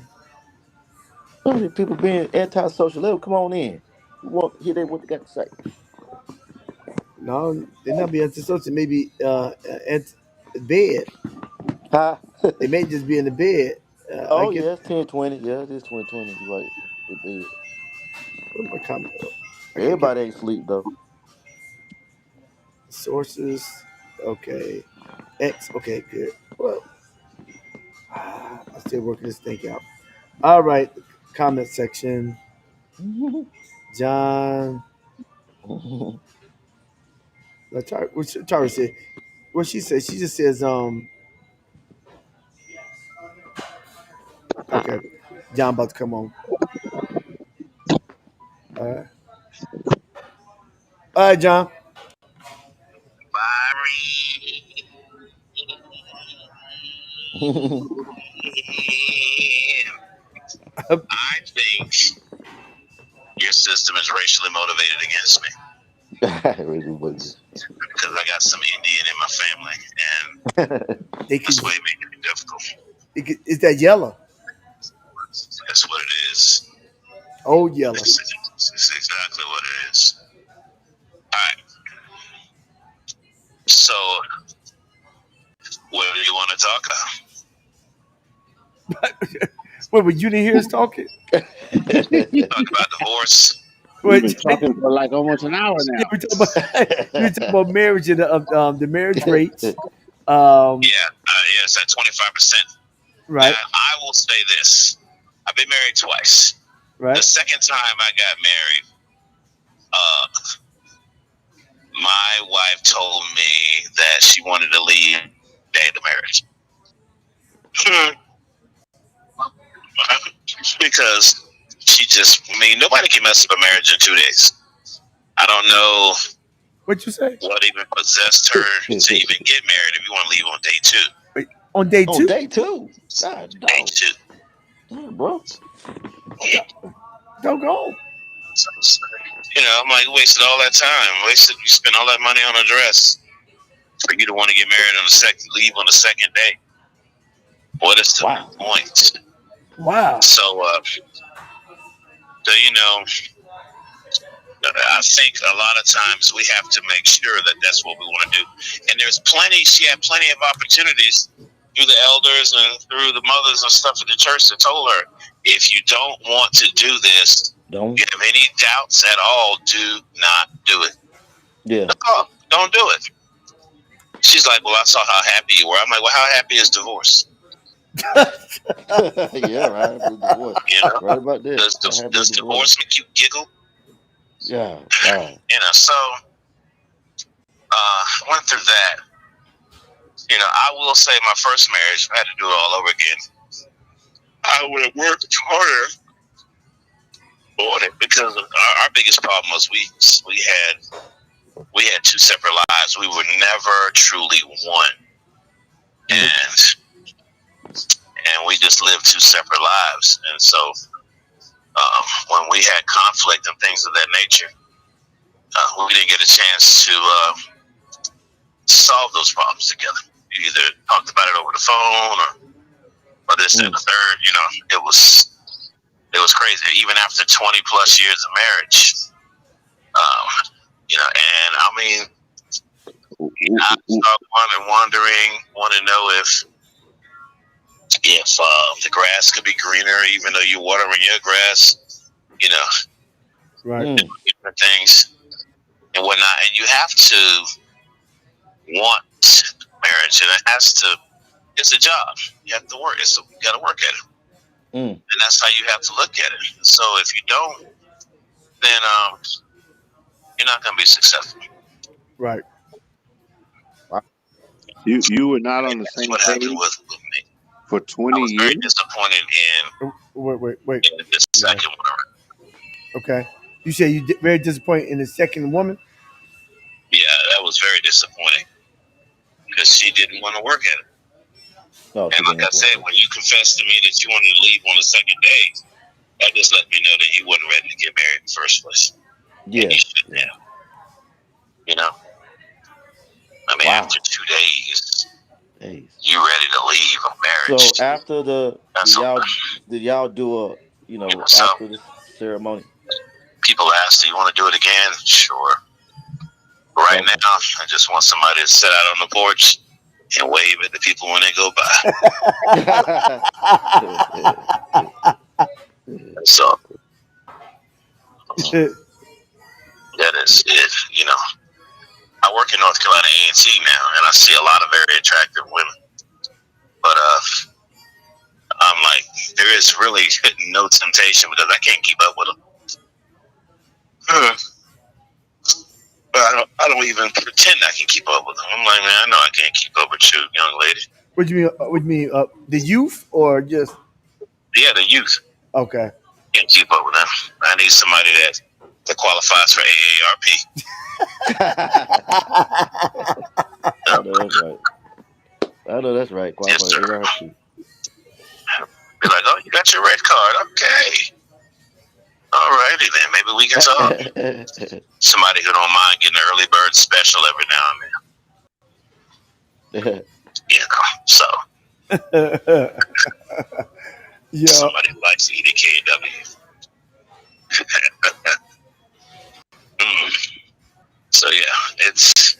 People being antisocial. Let them come on in. We want to hear what they got to say. no, they not be antisocial. Maybe at bed. Huh? They may just be in the bed. I Oh get yeah, it's 10:20. Yeah, it is 2020. You're right. It is. what am I comment? I can get Everybody ain't sleep though. sources. Okay, X. Okay, good. Well, I'm still working this thing out. All right, comment section. John. What Tara said. What she said. She just says Okay, John about to come on. Uh, all right, John. I think your system is racially motivated against me because I got some Indian in my family, and They could. that's why it makes it difficult. Is that yellow? That's what it is. Old yellow. It's exactly what it is. All right. So, what do you want to talk Wait, but you didn't hear us talking? about? Talk about divorce? We've Been talking for like almost an hour yeah, now. we talking about we talking about marriage and the marriage rates. Yeah, yes, at 25%. Now, Right, I will say this: I've been married twice. The right. second time I got married, uh, my wife told me that she wanted to leave the day of the marriage because she just, I mean, nobody can mess up a marriage in 2 days. I don't know What you say? what even possessed her to even get married if you want to leave on day two. Wait, on day On two? day two. God Day dog. two. Damn, bro. Don't go. You know, I'm like, wasted all that time. Wasted, you spent all that money on a dress for you to want to get married on the second, leave on the second day. What is the Wow. point? Wow. So you know, I think a lot of times we have to make sure that that's what we want to do. And there's plenty. She had plenty of opportunities through the elders and through the mothers and stuff at the church that told her, if you don't want to do this, Don't. if you have any doubts at all, do not do it. Yeah. Oh, don't do it. She's like, well, I saw how happy you were. I'm like, well, how happy is divorce? Yeah, right. With the voice. You know, Right about that. does I have does with the voice. divorce make you giggle? Yeah. Wow. You know, so went through that. You know, I will say my first marriage, I had to do it all over again. I would have worked harder on it because our biggest problem was we had two separate lives. We were never truly one, Mm. and we just lived two separate lives. And so when we had conflict and things of that nature, we didn't get a chance to solve those problems together. We either talked about it over the phone or this and the third. You know, it was crazy. Even after 20 plus years of marriage, um, you know, and I mean, I started wondering, want to know if the grass could be greener, even though you're watering your grass. You know, Right. Mm. different things and whatnot. And you have to want marriage, and it has to. It's a job. You have to work. You got to work at it, Mm. and that's how you have to look at it. So if you don't, then you're not going to be successful. Right. Wow. You were not And on the that's same what happened page with me. for I 20 was very years? disappointed Wait. in the Yeah. second one. Okay. You say you very disappointed in the second woman. Yeah, that was very disappointing because she didn't want to work at it. No, And she like didn't I want to work said, with. when you confessed to me that you wanted to leave on the second day, that just let me know that you wasn't ready to get married in the first place. And Yeah. you shouldn't Yeah. have, you know? I mean, Wow. after 2 days, Days. you ready to leave a marriage. So after the That's so, did y'all do a so after the ceremony? people ask, do you want to do it again? Sure. Right Okay. now, I just want somebody to sit out on the porch and wave at the people when they go by. So Wow. that is it. I work in North Carolina A&T now, and I see a lot of very attractive women. But I'm like, there is really no temptation because I can't keep up with them. But I don't even pretend I can keep up with them. I'm like, man, I know I can't keep up with you, young lady. What do you mean? What do you mean? The youth or just Yeah, the youth okay? can't keep up with them. I need somebody that qualifies for AARP. I know that's right. I know that's right. Yes, Qualify sir. ARP. Be like, oh, you got your red card. Okay. All righty then. Maybe we can talk. Somebody who don't mind getting an early bird special every now and then. So Yeah. somebody who likes to eat at KW. Mm. So yeah, it's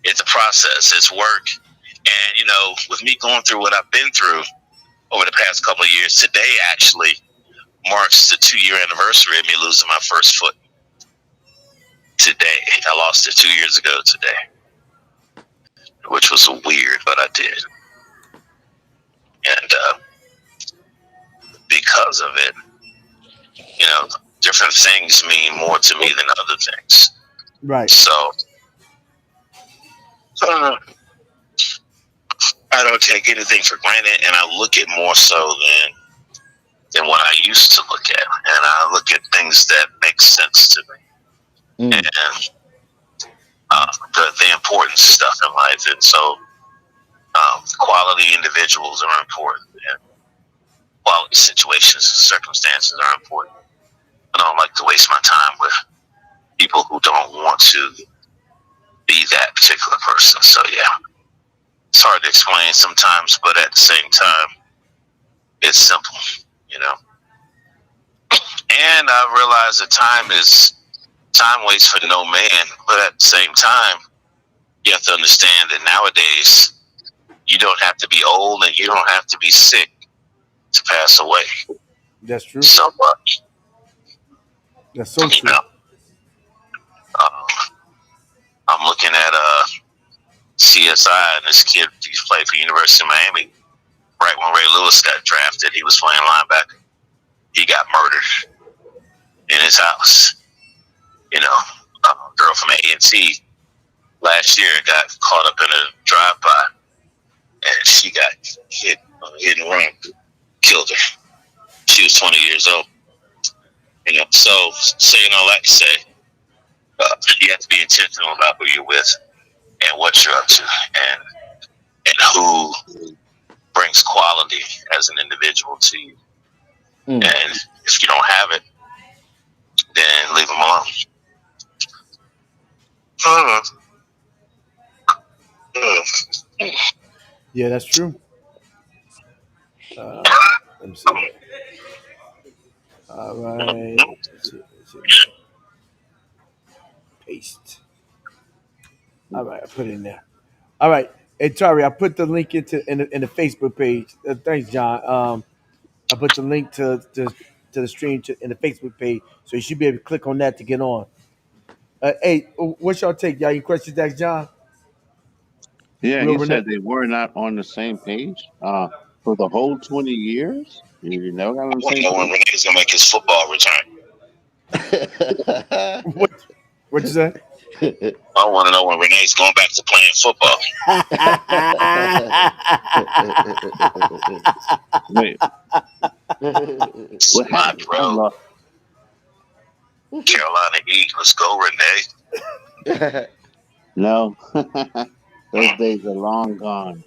a process. It's work. And with me going through what I've been through over the past couple of years, today actually marks the 2-year anniversary of me losing my first foot. Today, I lost it 2 years ago today, which was weird, but I did. And because of it, different things mean more to me than other things. Right. So I don't take anything for granted, and I look at more so than what I used to look at, and I look at things that make sense to me, Mm. and the important stuff in life. And so, quality individuals are important, and quality situations and circumstances are important. I don't like to waste my time with people who don't want to be that particular person. So yeah, it's hard to explain sometimes, but at the same time, it's simple, you know. And I realize that time waits for no man, but at the same time, you have to understand that nowadays you don't have to be old and you don't have to be sick to pass away. That's true. So, That's so you true. know, I'm looking at CSI, and this kid he's played for University of Miami. Right when Ray Lewis got drafted, he was playing linebacker. He got murdered in his house. A girl from A&T last year got caught up in a drive-by, and she got hit and run, killed her. She was 20 years old. So saying all that to say, you have to be intentional about who you're with and what you're up to, and who brings quality as an individual to you. Mm. And if you don't have it, then leave them alone. Yeah, that's true. Uh, let me see. All right. Let's see. Paste. All right, I put it in there. All right. Hey, Tari, I put the link in the Facebook page. Thanks, John. I put the link to to the stream in the Facebook page, so you should be able to click on that to get on. Hey, what's y'all take? Y'all, any questions, to ask John? Yeah, Will he Renee? said they were not on the same page for the whole 20 years. You never got on the I want to same know when page. Renee's gonna make his football return. What? What you say? I want to know when Renee's going back to playing football. Wait, what My happened? I'm bro, lost. Carolina Heat. Let's go, Renee. No, those Mm, days are long gone.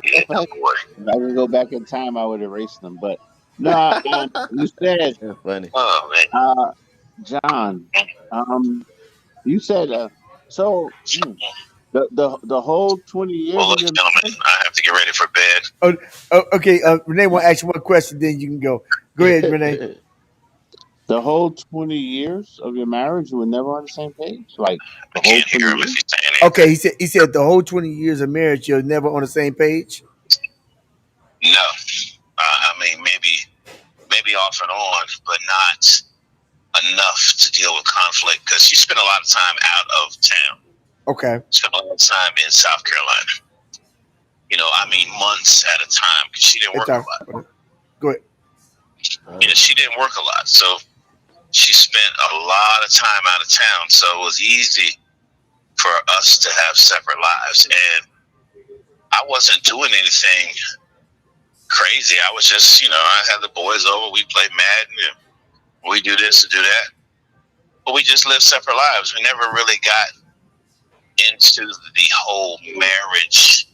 yeah, If I boy. could go back in time, I would erase them. But no, you said, That's funny. Oh man. uh, John, um, you said, the whole 20 Well, years of look, your gentlemen, marriage, I have to get ready for bed. Oh, okay. Renee, want to ask you one question, then you can go. Go ahead, Renee. the whole 20 years of your marriage, you were never on the same page? Like I the whole can't 20 hear him if years? he's saying Okay, anything. he said the whole 20 years of marriage, you're never on the same page. No, I mean maybe off and on, but not enough to deal with conflict because she spent a lot of time out of town. Okay, Spent a lot of time in South Carolina. I mean months at a time because she didn't it's work a all lot. right. Go ahead. She didn't work a lot, so she spent a lot of time out of town. So it was easy for us to have separate lives, and I wasn't doing anything crazy. I was just, I had the boys over. We played Madden, and we do this and do that, but we just lived separate lives. We never really got into the whole marriage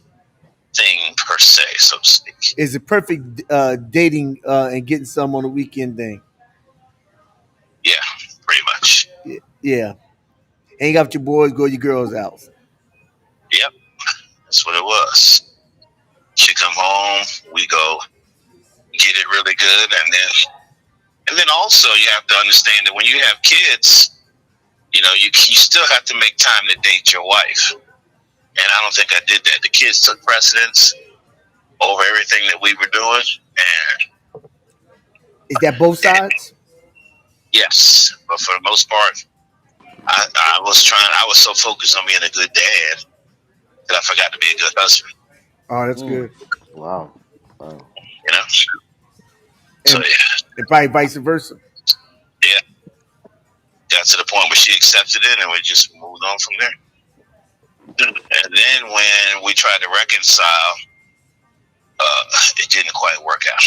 thing per se, so to speak. Is it perfect dating and getting some on the weekend thing? Yeah, pretty much. Yeah. Hang out with your boys, go to your girls' house. Yep, that's what it was. She come home, we go get it really good, and then also you have to understand that when you have kids, you still have to make time to date your wife. And I don't think I did that. The kids took precedence over everything that we were doing, and Is that both and sides? yes, but for the most part, I was so focused on being a good dad that I forgot to be a good husband. Oh, that's Mm. good. Wow. Wow. You know, so And, and probably vice versa. yeah, got to the point where she accepted it, and we just moved on from there. And then when we tried to reconcile, it didn't quite work out.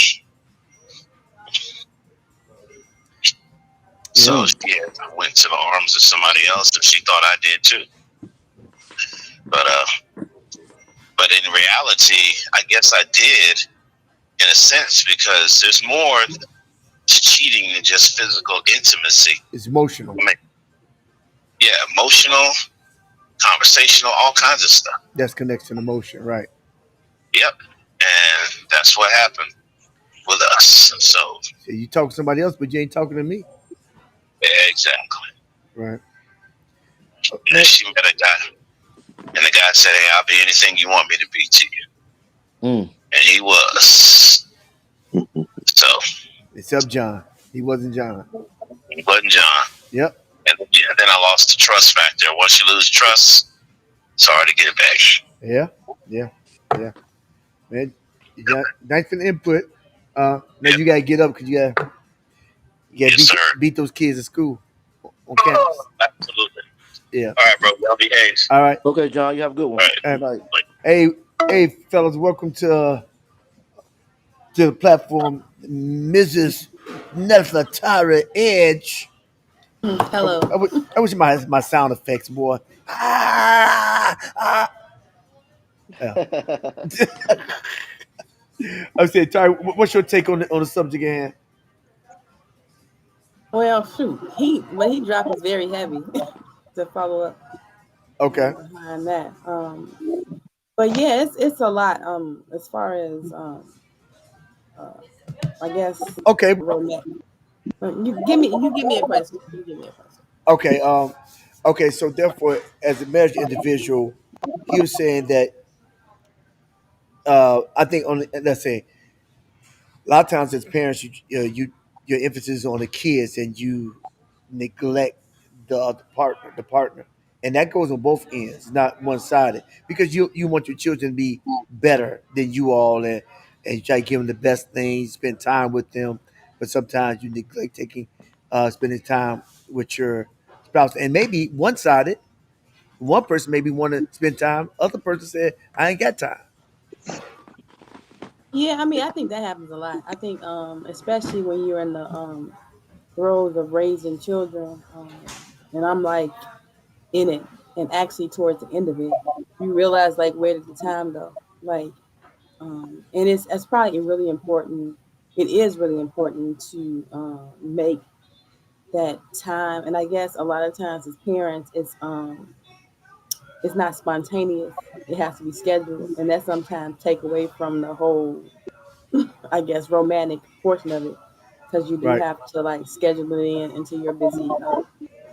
So Yeah. Mm. yeah, I went to the arms of somebody else, and she thought I did too. But but in reality, I guess I did in a sense because there's more to cheating than just physical intimacy. It's emotional. I mean, yeah, emotional, conversational, all kinds of stuff. That's connection emotion, right? Yep, and that's what happened with us. So So you talk to somebody else, but you ain't talking to me, yeah, exactly. right? And Man, she met a guy, and the guy said, "Hey, I'll be anything you want me to be to you," Mm. and he was. So except John. He wasn't John. he wasn't John. Yep. And yeah, then I lost the trust factor. Once you lose trust, it's hard to get it back. Yeah. Yeah. Yeah. Man, you got thanks for the input. Now Yep. you gotta get up because you gotta Yes, sir. beat those kids at school on campus. Absolutely. Yeah. All right, bro. Y'all behave. All right. Okay, John, you have a good All one. right. Uh, Good night. Like, hey, hey, fellas, welcome to the platform, Mrs. Nefertari Edge. Hello. I wish my sound effects, boy. Ah, ah. Yeah. I said, Tari, what's your take on the subject at hand? Well, shoot, what he dropped is very heavy to follow up Okay. behind that. But yeah, it's a lot. As far as uh, I guess Okay. romantic. You give me a question. You give me a question. Okay. Okay. So therefore, as a marriage individual, he was saying that I think on let's say a lot of times as parents, you your emphasis on the kids and you neglect the other partner, and that goes on both ends, not one sided. Because you want your children to be better than you all, and you try to give them the best things, spend time with them, but sometimes you neglect taking spending time with your spouse, and maybe one sided. One person maybe want to spend time, other person said I ain't got time. Yeah, I mean, I think that happens a lot. I think, especially when you're in the throes of raising children, and I'm like in it, and actually towards the end of it, you realize like where did the time go? Like, and it's probably really important. It is really important to make that time. And I guess a lot of times as parents, it's not spontaneous. It has to be scheduled, and that sometimes take away from the whole, I guess, romantic portion of it, because you do Right. have to like schedule it in into your busy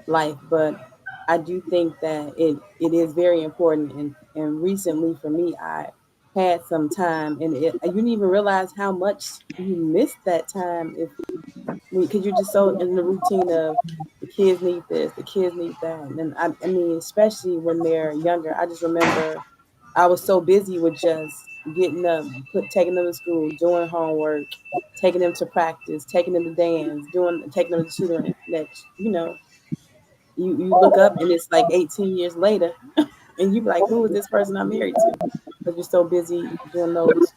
life. But I do think that it is very important. And recently for me, I had some time, and you didn't even realize how much you missed that time if because you're just so in the routine of the kids need this, the kids need that, and I mean, especially when they're younger. I just remember I was so busy with just getting up, taking them to school, doing homework, taking them to practice, taking them to dance, taking them to tutoring. That you look up and it's like 18 years later, and you be like, who is this person I'm married to? Because you're so busy doing those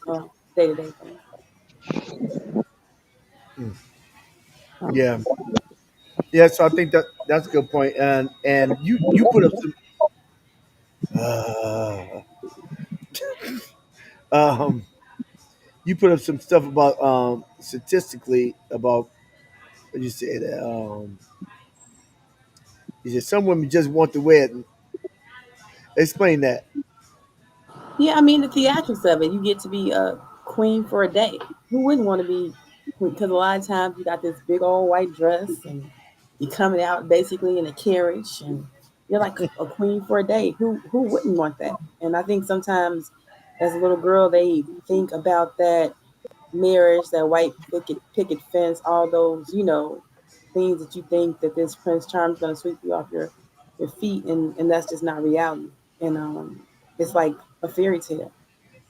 day to day things. Mm. Yeah. Yeah, so I think that's a good point. And you put up some uh, um you put up some stuff about statistically about what you said. You said some women just want the wedding. Explain that. Yeah, I mean the theatrics of it. You get to be a queen for a day. Who wouldn't want to be? Because a lot of times you got this big old white dress, and you're coming out basically in a carriage, and you're like a queen for a day. Who wouldn't want that? And I think sometimes, as a little girl, they think about that marriage, that white picket fence, all those things that you think that this Prince Charm's going to sweep you off your feet, and that's just not reality. And it's like a fairy tale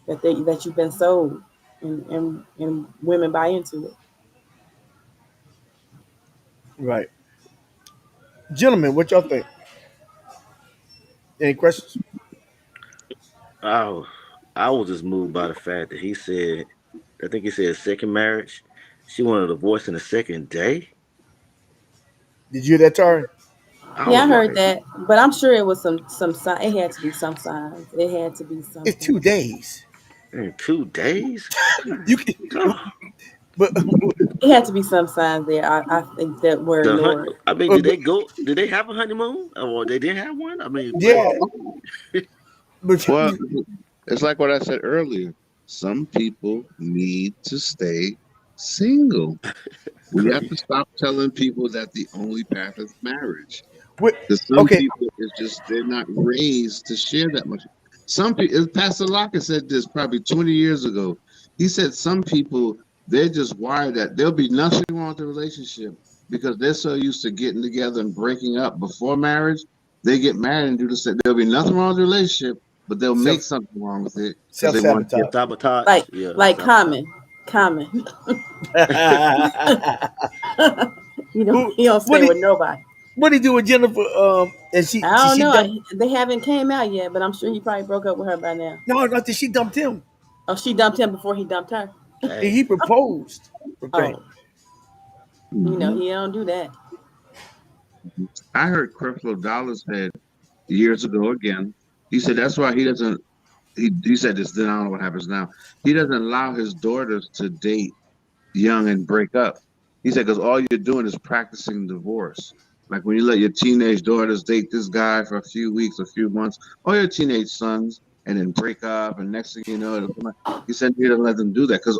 that you've been sold, and women buy into it. Right. Gentlemen, what y'all think? Any questions? Oh, I was just moved by the fact that he said, I think he said second marriage. She wanted a divorce in the second day. Did you hear that, Tari? I Yeah, I was heard like, that, but I'm sure it was some sign. It had to be some signs. It had to be It's something. 2 days. in 2 days? You My can, God. but It had to be some signs there. I think that were The hunt. ignored. I mean, did they go? Did they have a honeymoon, or they didn't have one? I mean, what? yeah, Well, but well, it's like what I said earlier. Some people need to stay single. We have to stop telling people that the only path is marriage. wait, Because some okay. people, it's just they're not raised to share that much. Some people, Pastor Locker said this probably 20 years ago. He said some people, they're just wired that there'll be nothing wrong with the relationship because they're so used to getting together and breaking up before marriage. They get married and do the same. There'll be nothing wrong with the relationship, but they'll make Self something wrong with it because self they want to get. sabotage. Sabotage. Like Yeah, like sabotage. common. Who? He don't What stay did with nobody. what did he do with Jennifer? And I don't she know. dumped. They haven't came out yet, but I'm sure he probably broke up with her by now. No, no, she dumped him. Oh, she dumped him before he dumped her. Dang. He proposed. Okay. Oh, Mhm. he don't do that. I heard Creflo Dollar said years ago again. He said that's why he doesn't. He said this. Then I don't know what happens now. He doesn't allow his daughters to date young and break up. He said because all you're doing is practicing divorce. Like when you let your teenage daughters date this guy for a few weeks, a few months, or your teenage sons, and then break up, and next thing you know, he said he doesn't let them do that because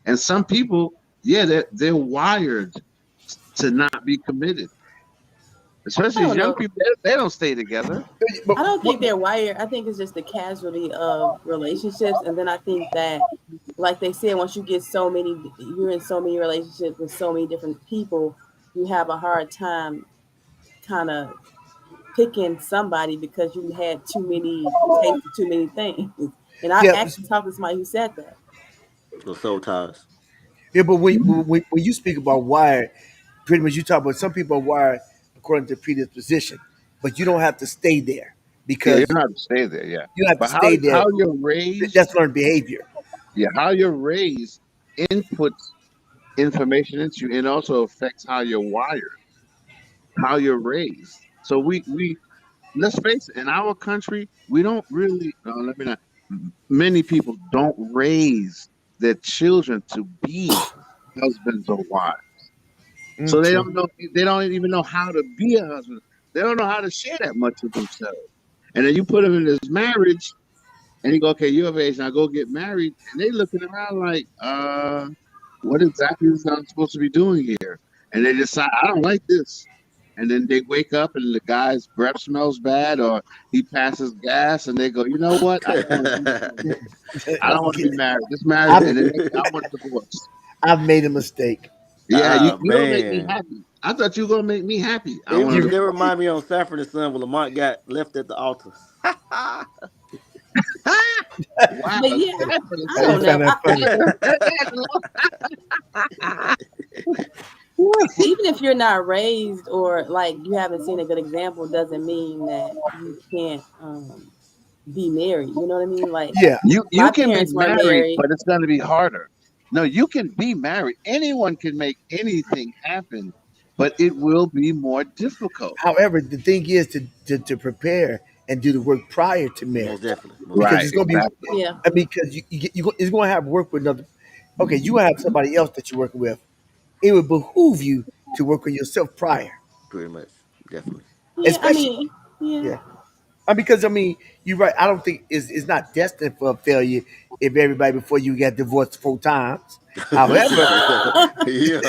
and some people, yeah, they're wired to not be committed, I especially as don't young know. people. They don't stay together. But I don't what? think they're wired. I think it's just the casualty of relationships, and then I think that like they said, once you get so many, you're in so many relationships with so many different people, you have a hard time kind of picking somebody because you had too many tasted too many things. And I Yeah, actually talked to somebody who said that. The soul ties. yeah, but when you speak about wired, pretty much you talk about some people are wired according to predisposition, but you don't have to stay there Yeah, you because don't have to stay there. Yeah, you have to but stay there. how you're raised, That's learned behavior. yeah, how you're raised inputs information into you, and also affects how you're wired, how you're raised. So we let's face it, in our country, we don't really. Let me not. Many people don't raise their children to be husbands or wives. So they True. don't know. They don't even know how to be a husband. They don't know how to share that much of themselves. And then you put them in this marriage, and you go, "Okay, you're of age now. Go get married." And they looking around like, what exactly is I'm supposed to be doing here?" And they decide, "I don't like this." And then they wake up, and the guy's breath smells bad, or he passes gas, and they go, "You know what? I don't want to be married. I don't want to be married. This marriage." I've And then I want a divorce. I've made a mistake. Yeah, Ah you don't make me man. happy. I thought you were gonna make me happy. I It, want a You that divorce. remind me on Sanford and Son when Lamont got left at the altar. Wow, But yeah, that for the I you don't son. find know. that funny? Even if you're not raised or like you haven't seen a good example, doesn't mean that you can't be married. You know what I mean? Like Yeah. You my can be parents weren't married, married. but it's gonna be harder. No, you can be married. Anyone can make anything happen, but it will be more difficult. However, the thing is to prepare and do the work prior to Most marriage definitely. Most because Right, it's definitely. going to be. exactly. Yeah, I mean, because it's going to have work with another. Okay, you have somebody else that you're working with. It would behoove you to work on yourself prior, Pretty much. Definitely. yeah. I especially mean, yeah, yeah. Because I mean, you're right. I don't think it's not destined for a failure if everybody before you got divorced 4 times. However, Yeah.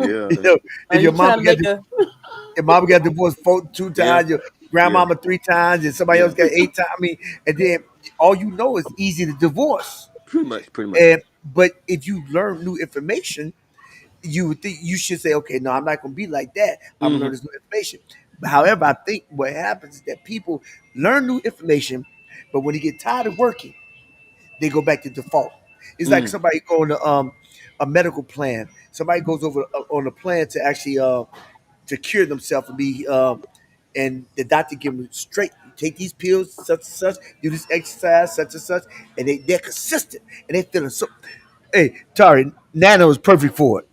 Yeah. you know, are if your you mama trying to got make a? your mama got divorced 2 times, Yeah. your Yeah. grandmama 3 times, and somebody else Yeah. got 8 times. I mean, and then all you know is easy to divorce. Pretty much. Pretty much. And but if you learn new information, you would think you should say, okay, no, I'm not going to be like that. I'm going to learn Hmm. this new information. However, I think what happens is that people learn new information, but when they get tired of working, they go back to default. It's like Mm. somebody going to a medical plan. Somebody goes over on a plan to actually to cure themselves and be and the doctor give them straight take these pills such and such, do this exercise such and such, and they're consistent and they feeling so. Hey, Tari, Nano is perfect for it.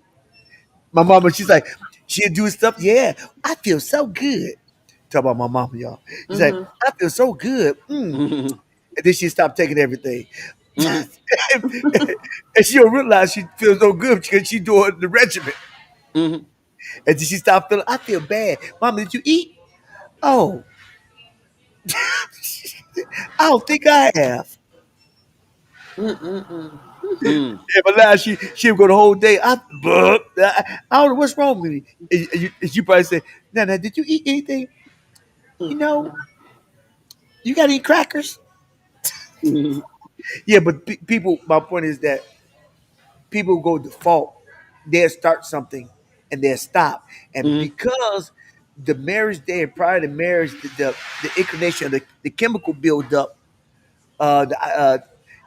My mama, she's like, she'll do stuff. Yeah, I feel so good. Talk about my mama, y'all. She's like, Mm-hmm. I feel so good. Hmm. And then she stopped taking everything. Hmm. And she'll realize she feels so good because she doing the regimen. Hmm. And then she stopped feeling, I feel bad. Mama, did you eat? Oh, I don't think I have. Mm-mm-mm. Mm. Yeah, but now she'll go the whole day. I don't know what's wrong with me. And you probably say, Nana, did you eat anything? You know, Mm-mm. you got any crackers? Yeah, but people. My point is that people go default. They'll start something and they'll stop, and Hmm. because the marriage day and prior to marriage, the inclination, the chemical build up,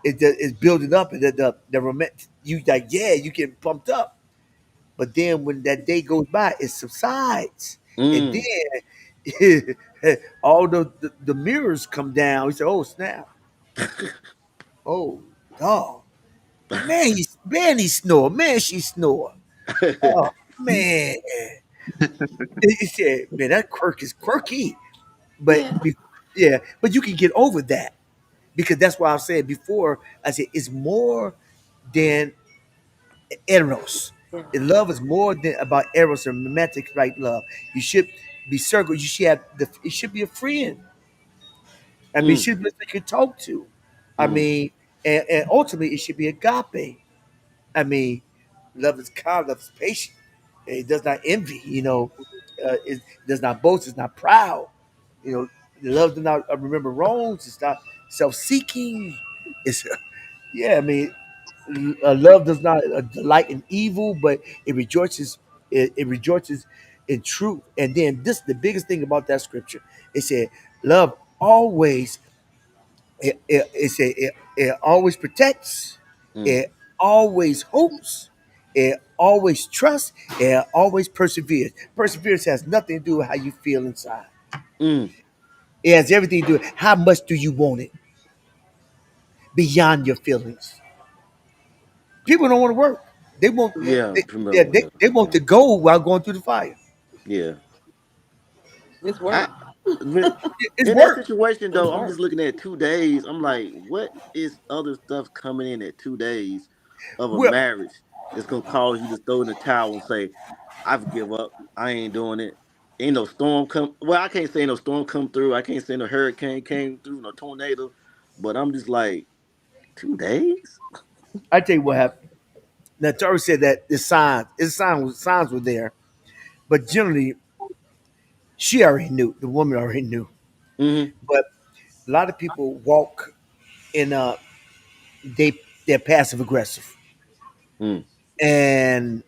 is building up, and the romantic. You like, yeah, you get pumped up, but then when that day goes by, it subsides, and Mm. then all the mirrors come down. We say, oh snap, oh dog. Man, he snore. Man, she snore. Oh man, he said, man, that quirk is quirky. But Yeah, yeah, but you can get over that because that's why I said before. I said it's more than eros. yeah, And love is more than about eros and romantic like love. You should be circled. You should have the. It should be a friend. I mean, it Mm. should be something you can talk to. I Mm. mean, and ultimately, it should be agape. I mean, love is kind, love is patient. It does not envy, it does not boast, it's not proud. You know, love does not remember wrongs, it's not self seeking. It's, yeah, I mean, Love does not delight in evil, but it rejoices. It rejoices in truth. And then this, the biggest thing about that scripture, it said, "Love always." It always protects. Mm, It always hopes. It always trusts. It always perseveres. Perseverance has nothing to do with how you feel inside. mm. It has everything to do with how much do you want it beyond your feelings. People don't want to work. They want Yeah, they, promote they, that. they want the gold while going through the fire. Yeah. It's I work. when It's in that work. situation It's though, I'm work. just looking at 2 days. I'm like, what is other stuff coming in at 2 days of a Well, marriage that's gonna cause you to throw in the towel and say, I've give up. I ain't doing it. Ain't no storm come. Well, I can't say no storm come through. I can't say no hurricane came through, no tornado. But I'm just like, 2 days. I tell you what happened. Now Torah said that signs were there, but generally she already knew. The woman already knew. Mm-hmm. But a lot of people walk in they they're passive aggressive, Mm, and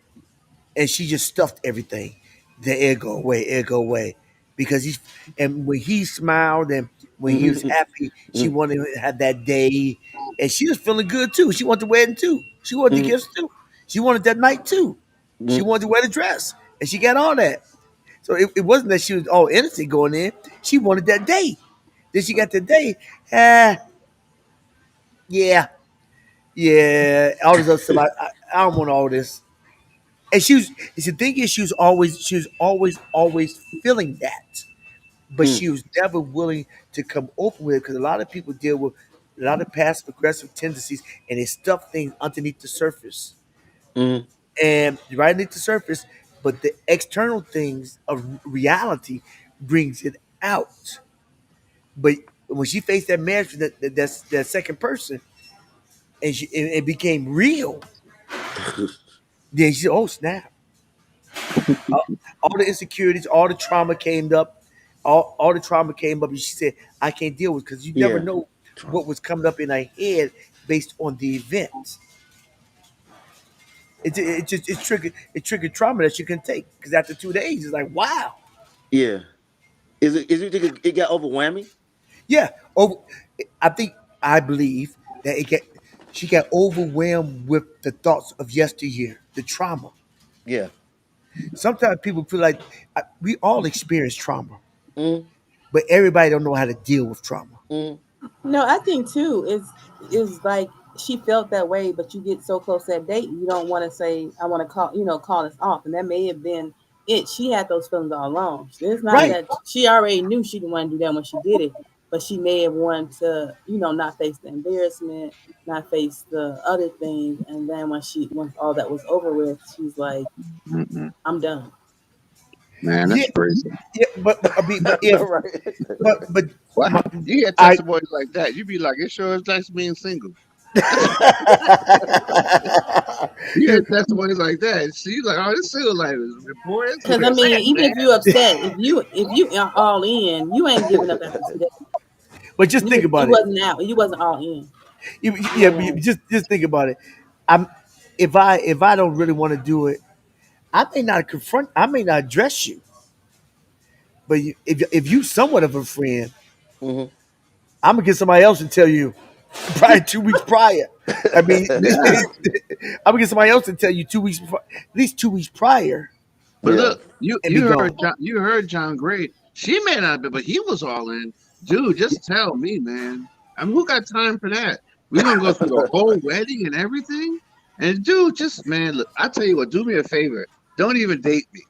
she just stuffed everything. The air go away, air go away, because he's and when he smiled and when he was mm, happy, she mm, wanted to have that day, and she was feeling good too. She wanted the wedding too. She wanted the mm, gifts too. She wanted that night too. She mm, wanted to wear the dress, and she got all that. So it wasn't that she was all innocent going in. She wanted that day. Then she got the day. Ah, yeah, yeah, all this other stuff. I don't want all this. And she was. It's the thing is, she was always feeling that, but mm, she was never willing to come open with it because a lot of people deal with a lot of passive aggressive tendencies and they stuff things underneath the surface mm. and right underneath the surface, but the external things of reality brings it out. But when she faced that marriage, that second person, and it became real, then she said, "Oh snap!" All the insecurities, all the trauma came up, all the trauma came up, and she said, "I can't deal with because you never Yeah. know what Trauma. was coming up in her head based on the event. It triggered trauma that you can take because after 2 days, it's like wow, Yeah. Is it think it got overwhelming? yeah. Over, I believe that she got overwhelmed with the thoughts of yesteryear, the trauma. Yeah. Sometimes people feel like we all experience trauma, Mm, but everybody don't know how to deal with trauma. mm, No, I think too. It's like she felt that way, but you get so close to that date, you don't want to say, "I want to call this off," and that may have been it. She had those feelings all along. It's not Right. that she already knew she didn't want to do that when she did it, but she may have wanted to, not face the embarrassment, not face the other things, and then once all that was over with, she's like, Mm-mm. "I'm done." Man, Yeah, that's crazy. yeah, but I mean, but no, if, right. but Wow. my, You hear I, testimonies like that, you be like, it sure is nice being single. You hear testimonies like that, and see, like, oh, this single life is boy, it's Because I where it's mean, at, even if man. you're upset, if you are all in, you ain't giving up after 2 days. but just think You about it. wasn't out. You wasn't all in. You Yeah, ain't but want. just think about it. I'm if I don't really want to do it, I may not confront. I may not address you. But if you somewhat of a friend, Hmm. I'm gonna get somebody else to tell you probably 2 weeks prior. I mean, Yeah. I'm gonna get somebody else to tell you 2 weeks before, at least 2 weeks prior, But Yeah. look, you and be you gone. heard John Gray. She may not be, but he was all in. Dude, just tell me, man. I mean, who got time for that? We're gonna go through the whole wedding and everything. And dude, just man, look, I tell you what, do me a favor. Don't even date me.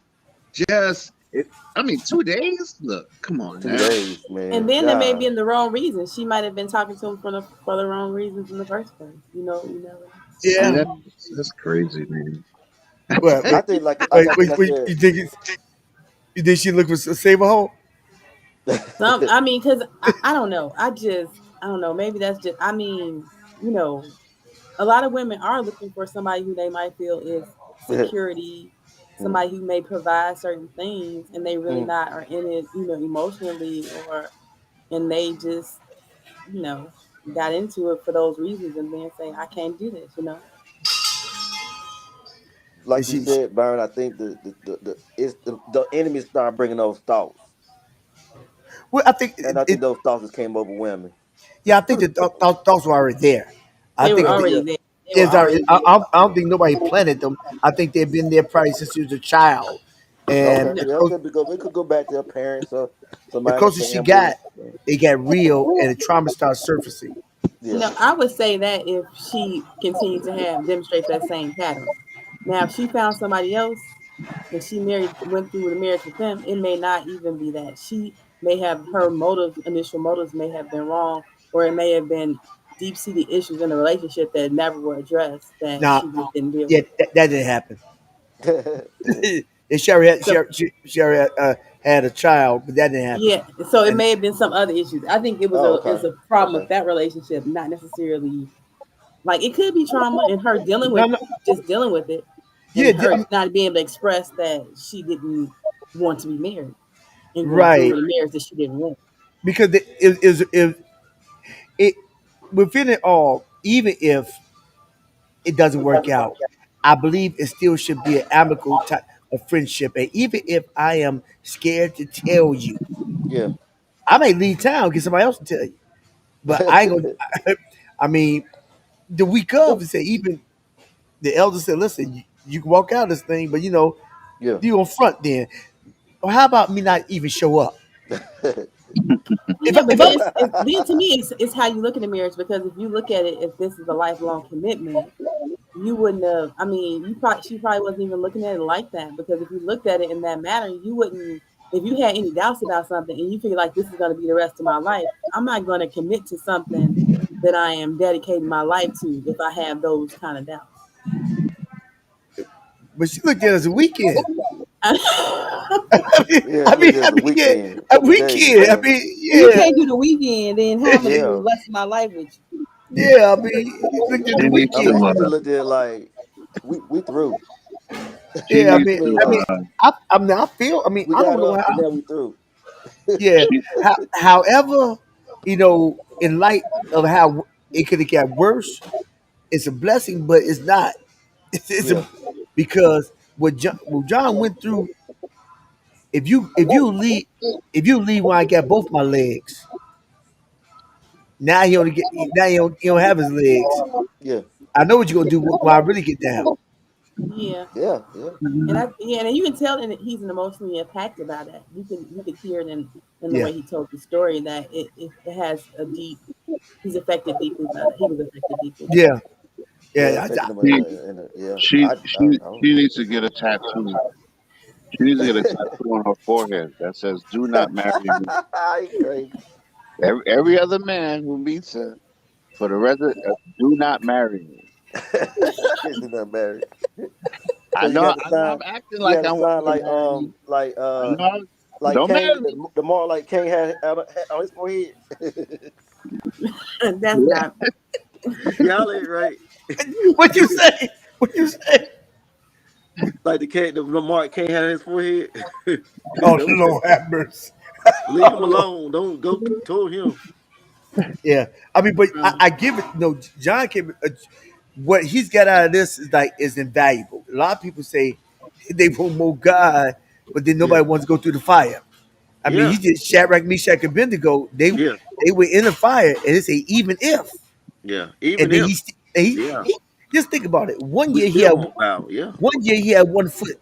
Just I mean, 2 days? Look, come on Two now. days, And man. then they may be God. in the wrong reasons. She might have been talking to him for the wrong reasons in the first place. You never know. See Yeah. that's crazy, man. Well, I wait, think like wait, I think wait, I wait, you think she look for save a home? said. I mean, because I don't know. I don't know. Maybe that's just. I mean, you know, a lot of women are looking for somebody who they might feel is security, Mm, somebody who may provide certain things, and they really mm. not are in it, emotionally, and they just, you know, got into it for those reasons, and then say, "I can't do this," And like you said, Byron, I think the enemy started bringing those thoughts, well, I think and I think those thoughts just came overwhelming. yeah, I think the thoughts were already there. I They were think Yeah, already there. They were is our, already there. I don't think nobody planted them. I think they've been there probably since he was a child, and okay, yeah, okay, because it could go back to their parents or the somebody in closer the she family. got, it got real, and the trauma started surfacing. Yeah, I would say that if she continued to have demonstrate that same pattern. Now, if she found somebody else and she married, went through the marriage with them, it may not even be that. She may have her motives, initial motives may have been wrong, or it may have been deep seated issues in the relationship that never were addressed that Now, she just didn't deal yeah, with. that didn't happen. And she already had, So she already had a child, but that didn't happen. yeah, so it And may have been some other issues. I think oh, it okay, was a problem with okay, that relationship, not necessarily like it could be trauma and her dealing no, with no, just dealing with it yeah, and her I mean, not being able to express that she didn't want to be married and going through right, with a marriage that she didn't want. because it within it all, even if it doesn't work out, I believe it still should be an amicable type of friendship. And even if I am scared to tell you, yeah, I may leave town get somebody else to tell you. But I ain't gonna. I mean, the week of, it said even the elders said, "Listen, you can walk out of this thing, but yeah, you on front then. Or how about me not even show up? Yeah, but If I then to me it's how you look at a marriage because if you look at it if this is a lifelong commitment, you wouldn't have. I mean, you probably she probably wasn't even looking at it like that because if you looked at it in that manner, you wouldn't. If you had any doubts about something and you figure like this is going to be the rest of my life, I'm not going to commit to something that I am dedicating my life to if I have those kind of doubts. but she looked at it as a weekend. yeah. It's looked at as a Yeah, weekend, a a couple days. weekend. I Yeah, mean, You yeah, can't do the weekend, then how am I gonna do yeah. the rest of my life with you? yeah. I mean, she looked at She the needs I to mean, weekend. she just looked at it like we through. she Yeah, needs I mean, to like I mean, I feel. I mean, we I don't got know up and how. now we through. Yeah. she However, in light of how it could have got worse, it's a blessing, but it's not. It's a Yeah, because what John went through. If you leave when I got both my legs, now he don't have his legs. yeah, I know what you're gonna do when I really get down. Yeah. yeah, yeah, And you can tell that he's emotionally impacted by that. You could hear it in the Yeah, way he told the story that it has a deep. He's affected deeply by that. He was affected deeply by yeah, that. yeah. yeah. Affecting them she in a yeah. she I she, don't. she needs to get a tattoo. She needs to get a tattoo on her forehead that says "Do not marry me." You crazy. Every other man who meets her for the rest of do not marry me. You're not married. So I you know got the I know sign. I'm acting You like got I a want sign her to marry me. I know like don't Cain, marry me. the mark like Cain had on his forehead. That's not. Y'all ain't right. What you say? What you say? Like the mark Cain had on his forehead. Oh Don't Lord have mercy. leave him Oh Lord. alone. Don't go toward him. Yeah, I mean, but Um, I give it. No, John can. What he's got out of this is invaluable. A lot of people say they want more God, but then Yeah, nobody wants to go through the fire. I mean, he yeah, did Shadrach, Meshach, and Abednego. yeah, They were in the fire, and it say even if, yeah. and Even then if, yeah, he just think about it. we still won't bow. Yeah. One year he had 1 foot.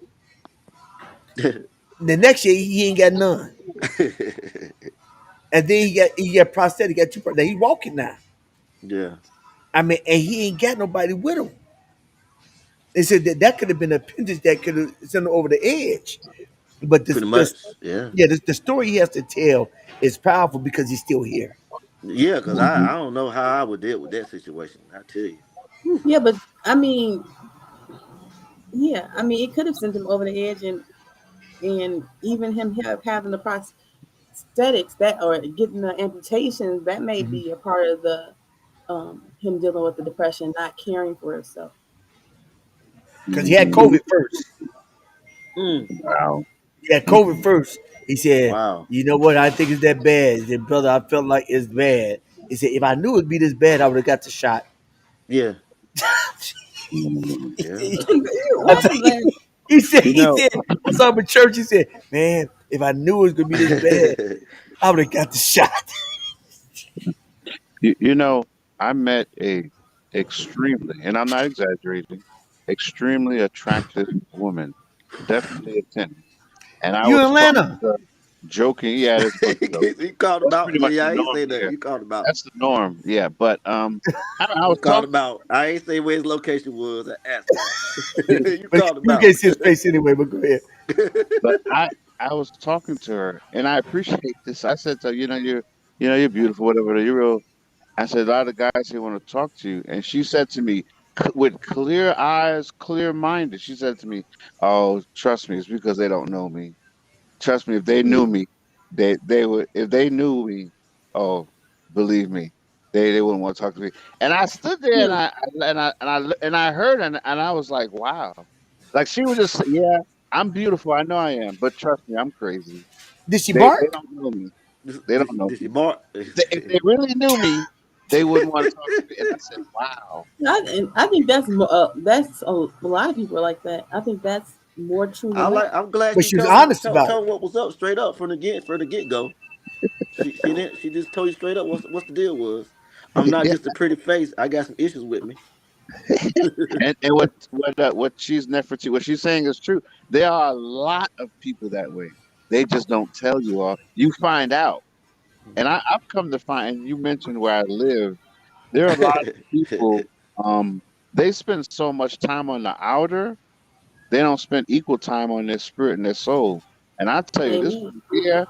The next year he ain't got none, and then he got prosthetic. He got two. Now he walking now. yeah, I mean, and he ain't got nobody with him. They said that could have been a appendage that could have sent him over the edge. But pretty much. Yeah, the story he has to tell is powerful because he's still here. yeah. Because I don't know how I would deal with that situation. I tell you. yeah, but I mean, yeah, I mean, it could have sent him over the edge, and even him having the prosthetics that or getting the amputations that may be a part of the him dealing with the depression, not caring for himself. Because he had COVID first. Mm, Wow. He had COVID first. He said, wow. "You know what? I think it's that bad." He said, "Brother, I felt like it's bad." He said, "If I knew it'd be this bad, I would have got the shot." Yeah. Mm. Yeah. I What tell is you, that? You he know, said, I saw him in church. He said, "Man, if I knew it was gonna be this bad, I would have got the shot." you know, I met a extremely, and I'm not exaggerating, extremely attractive woman, definitely a 10. And I You in was talking Atlanta? to her, joking. Yeah, there's a bunch of jokes. You called him That's out. pretty much Yeah, the I ain't norm say that. here. You called him out. That's the norm. Yeah, but I You was called talking, him out. I ain't say where his location was. I asked him. You But called him you out. can't see his face anyway. But go ahead. but I was talking to her, and I appreciate this. I said to her, you're beautiful, whatever. You're real. I said, a lot of guys here want to talk to you. And she said to me, with clear eyes, clear minded, she said to me, "Oh, trust me, it's because they don't know me. Trust me, if they knew me, they would. If they knew me, oh, believe me, they wouldn't want to talk to me." And I stood there and Hmm. I heard and I was like, wow, like she was just, yeah, I'm beautiful, I know I am, but trust me, I'm crazy. Did she They bark? don't know me. They don't know Did she me. bark? If they really knew me, they wouldn't want to talk to me. And I said, wow. And I think that's a lot of people are like that. I think that's more true I than women. like. I'm glad But she she was told me honest about it. told what was up straight up from the get go. She didn't. She just told you straight up what's the deal was. I'm not Yeah. just a pretty face. I got some issues with me. And what she's Nefertiti, what she's saying is true. There are a lot of people that way. They just don't tell you all. You find out. And I've come to find, and you mentioned where I live, there are a lot of people, um, they spend so much time on the outer, they don't spend equal time on their spirit and their soul. And I tell you, this Amen. one here,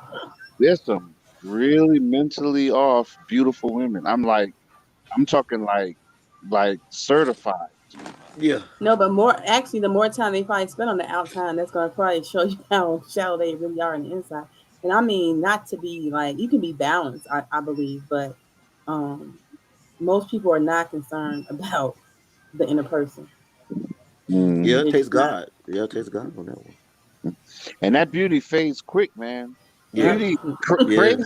there's some really mentally off, beautiful women. I'm talking like certified. Yeah. No, but more actually, the more time they probably spend on the outside, that's gonna probably show you how shallow they really are on the inside. And I mean, not to be like you can be balanced, I believe, but um, most people are not concerned about the inner person. Yeah, Mm. it They're takes just not. God. Yeah, it takes God on that one. And that beauty fades quick, man. Yeah. Yep. Beauty, Yeah.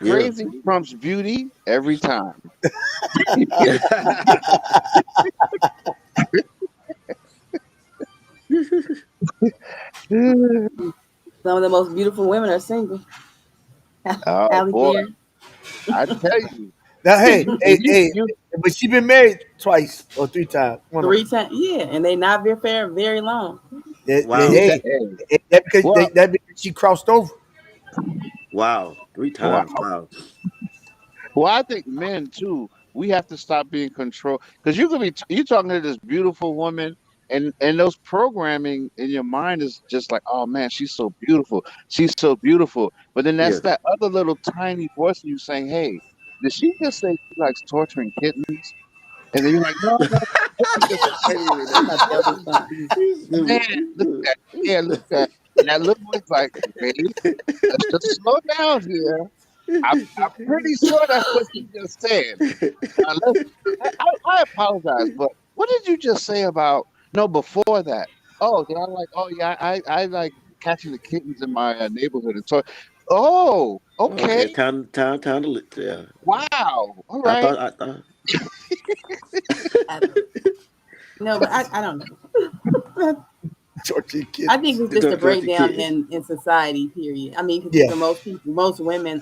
Yeah. crazy trumps beauty every time. Some of the most beautiful women are single. Oh Halle boy, Berry. I tell you, Now, and hey, hey, hey, you, but she been married twice or three times. One of them. 3 times, yeah, and they not very long. Wow. that, Hey, hey, well, that because she crossed over. Wow. Three wow. times. Wow. Well, I think men too. We have to stop being controlled because you could be you talking to this beautiful woman, and those programming in your mind is just like, oh man, she's so beautiful, she's so beautiful. But then Yeah. that's that other little tiny voice in you saying, hey, did she just say she likes torturing kittens? And then you're like, no, no, she just Wait a I'm minute. about to go do something. He's man, stupid. He's look stupid. at that, yeah, look at that. And that little boy's like, wait, let's just slow down here. I'm pretty sure that's what she just said. Let's, I apologize, but what did you just say about no before that? Oh, did I like? Oh yeah, I like catching the kittens in my neighborhood and so. Oh, okay, Okay, time to yeah. wow, all I right. thought I thought I don't, no, but I don't know. Torture I kittens. think it's the just a torture breakdown kittens. in society. Period. I mean, 'cause Yeah, for most people, most women,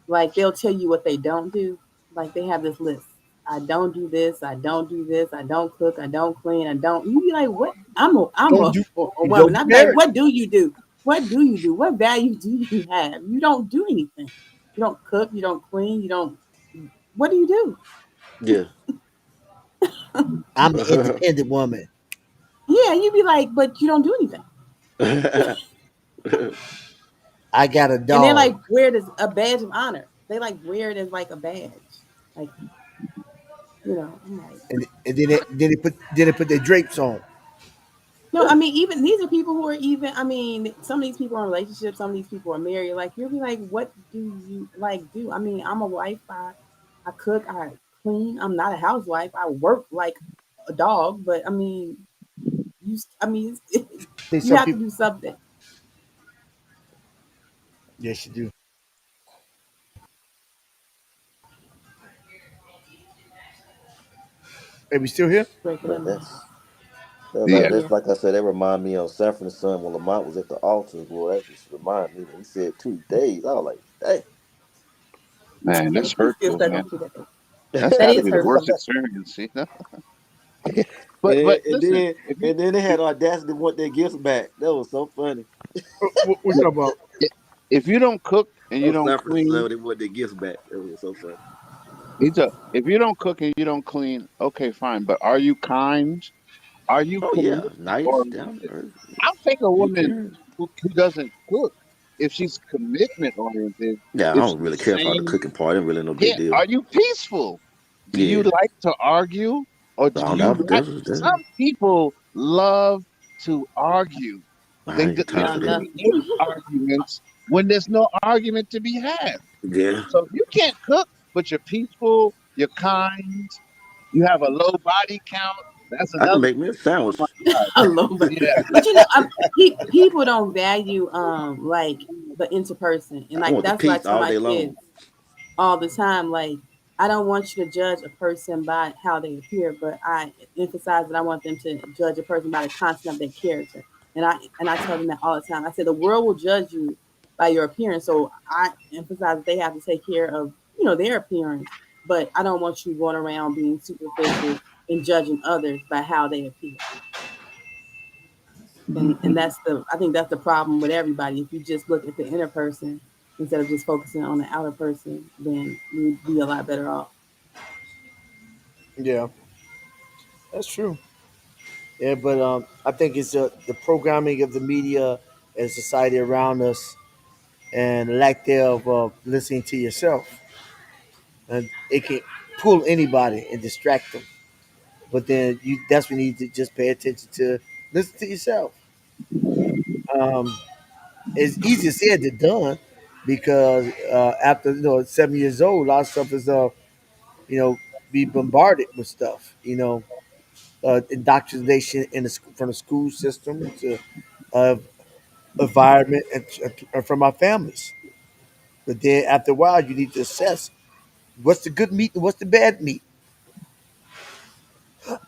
like they'll tell you what they don't do. Like they have this list. I don't do this. I don't do this. I don't cook. I don't clean. I don't. You be like, what? I'm don't do. a Don't woman. get I'd be like, married. what do you do? What do you do? What value do you have? You don't do anything. You don't cook. You don't clean. You don't. What do you do? Yeah. I'm an independent woman. Yeah, you'd be like, but you don't do anything. I got a And they're dog, like, wear it as a badge of honor. They like wear it as like a badge. Like, I'm like, and then they put their drapes on. no, I mean, even these are people who are even, I mean, some of these people are in relationships, some of these people are married. Like, you'll be like, what do you like do? I mean, I'm a wife. I cook, I clean. I'm not a housewife. I work like a dog, but I mean, I mean, See you some have to people. do something. Yes, you do. Are we still here? breaking But up now. Yeah. that's Yeah. like I said, that remind me of Sanford and Son when Lamont was at the altar. Boy, that just remind me that he said 2 days. I was like, Man, And that's he's still hurtful, stuck man. on 2 days. That's That got to is be the worst hurtful. dang. experience, you know. And But then, and listen, then if you and then they had the audacity to want their gifts back. That was so funny. What we talking about? if you don't cook and you Oh, don't Sanford and clean, Son, they want their gifts back. That was so funny. if you don't cook and you don't clean, okay, fine. But are you kind? Are you Oh yeah, commitment nice, down to oriented? earth. I'll take a You woman can. who doesn't cook if she's commitment oriented. Yeah, I If don't really she's care about the saying, cooking part. It really no big yeah, deal. are you peaceful? Do you Yeah. like to argue? Or do Oh, you like that, some people love to argue? I ain't got time They for Y'all know. that. create arguments when there's no argument to be had. Yeah. So if you can't cook, but you're peaceful, you're kind, you have a low body count, that's I can another make me a thing. Oh my sandwich. God. Alone, Yeah. but people don't value like the interperson, and I like want the that's what I peace tell all my day long. kids all the time. Like, I don't want you to judge a person by how they appear, but I emphasize that I want them to judge a person by the content of their character. And I tell them that all the time. I say the world will judge you by your appearance, so I emphasize that they have to take care of their appearance. But I don't want you going around being superficial and judging others by how they appear. And Mhm. I think that's the problem with everybody. If you just look at the inner person instead of just focusing on the outer person, then you'd be a lot better off. Yeah, that's true. Yeah, but I think it's the programming of the media and society around us, and lack thereof listening to yourself, and it can pull anybody and distract them. But then that's when you need to just pay attention to listen to yourself. Um, it's easier said than done because after 7 years old, a lot of stuff is you know be bombarded with stuff. Indoctrination from the school system to uh, environment and from our families. But then after a while, you need to assess what's the good meat and what's the bad meat.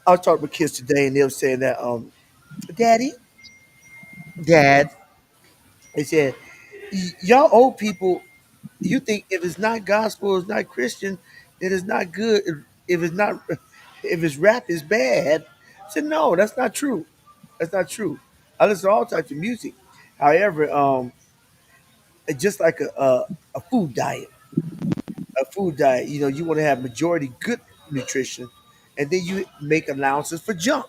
I was talking with kids today, and they were saying that, Daddy, Dad, they said, y'all old people, you think if it's not gospel, it's not Christian, then it's not good. If it's not, if it's rap, it's bad. I said, no, that's not true. That's not true. I listen to all types of music. However, it's just like a food diet. A food diet, you want to have majority good nutrition, and then you make allowances for junk.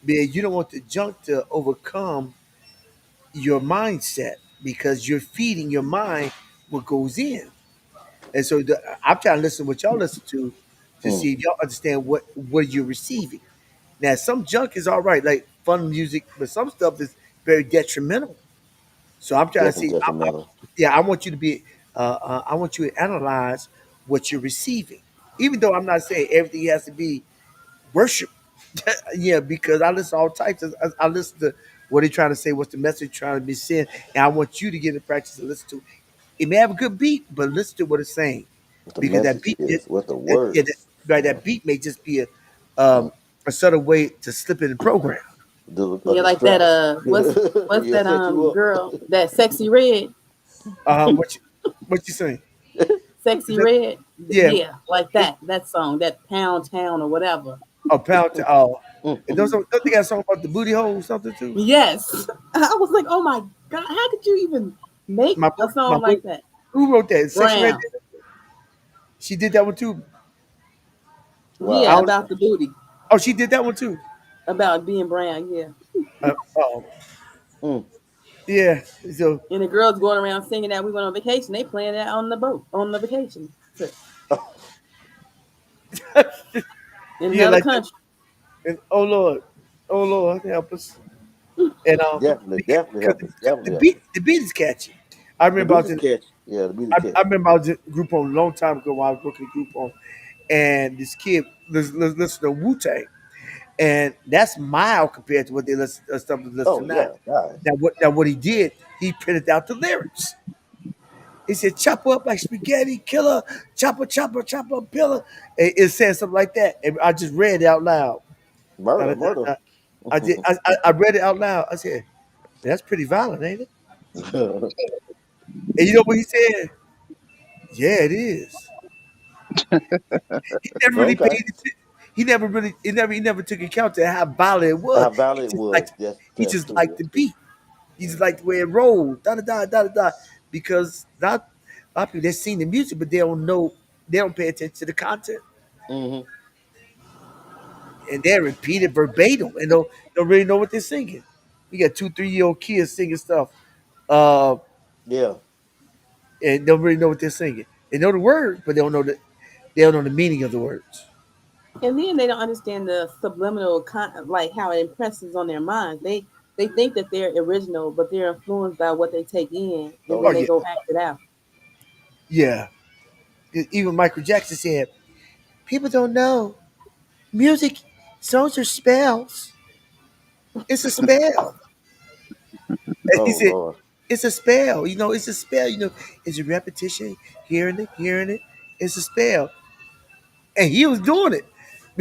Because you don't want the junk to overcome your mindset because you're feeding your mind what goes in. And so I'm trying to listen to what y'all listen to Mm, see if y'all understand what you're receiving. Now, some junk is all right, like fun music, but some stuff is very detrimental. So I'm trying to definitely see. detrimental. Yeah, I want you to be. I want you to analyze what you're receiving, even though I'm not saying everything has to be worship. Yeah, because I listen to all types. I listen to what they're trying to say, what's the message trying to be sent, and I want you to get in practice and listen to. It may have a good beat, but listen to what it's saying, What the because that message beat, is, what the yeah, words. right, Yeah. that beat may just be Mm. a subtle way to slip in the program. Do a Yeah, like that. distraction. What's Yeah, that? set you up. Girl, that sexy red, What you saying? Is sexy that red. yeah? Yeah, like It's that song, that Pound Town or whatever. a pound. Mm, And mm. don't they got a song about the booty hole or something too? Yes, I was like, oh my god, how could you even make My a my song like that? who wrote that? Sexy Red. Brown. She did that one too. I Yeah, Wow. don't, about the booty, oh, she did that one too. about being brown. Yeah, Oh, Mm. yeah. So and the girls going around singing that we went on vacation. They playing that on the boat on the vacation trip in yeah, another like that. country. And oh Lord, help us. And Definitely, definitely because help us. Definitely the help beat us. the beat is catchy. I The remember I beat was is in. catchy. Yeah, the beat is I catchy. remember I was in group home a long time ago when I was working in group home, and this kid listen to Wu Tang, and that's mild compared to what they listen Oh to now. yeah, God. Now what he did, he printed out the lyrics. It said chop up like spaghetti, killer, chopper, chopper, chopper, pillar. It said something like that. And I just read it out loud. Murder, I, murder. I read it out loud. I said, that's pretty violent, ain't it? And you know what he said? Yeah, it is. He never really paid Okay. attention. He never really, he never took account to how violent it was. How valid it was. He That's just true. liked That's the true. beat. He just liked the way it rolled, da da da da da da. Because not a lot of people they seen the music, but they don't know, they don't pay attention to the content, Hmm. and they repeat it verbatim, and don't really know what they're singing. You got 2, 3 year old kids singing stuff, uh, Yeah. and don't really know what they're singing. They know the words, but they don't know the meaning of the words. And then they don't understand the subliminal like how it impresses on their minds. They think that they're original, but they're influenced by what they take in, and Oh Oh then they yeah. yeah, go act it out. yeah. Even Michael Jackson said, "People don't know music. Songs are spells. It's a spell." And he Oh said, Lord. "It's a spell. You know, it's a spell. You know, it's a repetition. Hearing it. It's a spell." And he was doing it.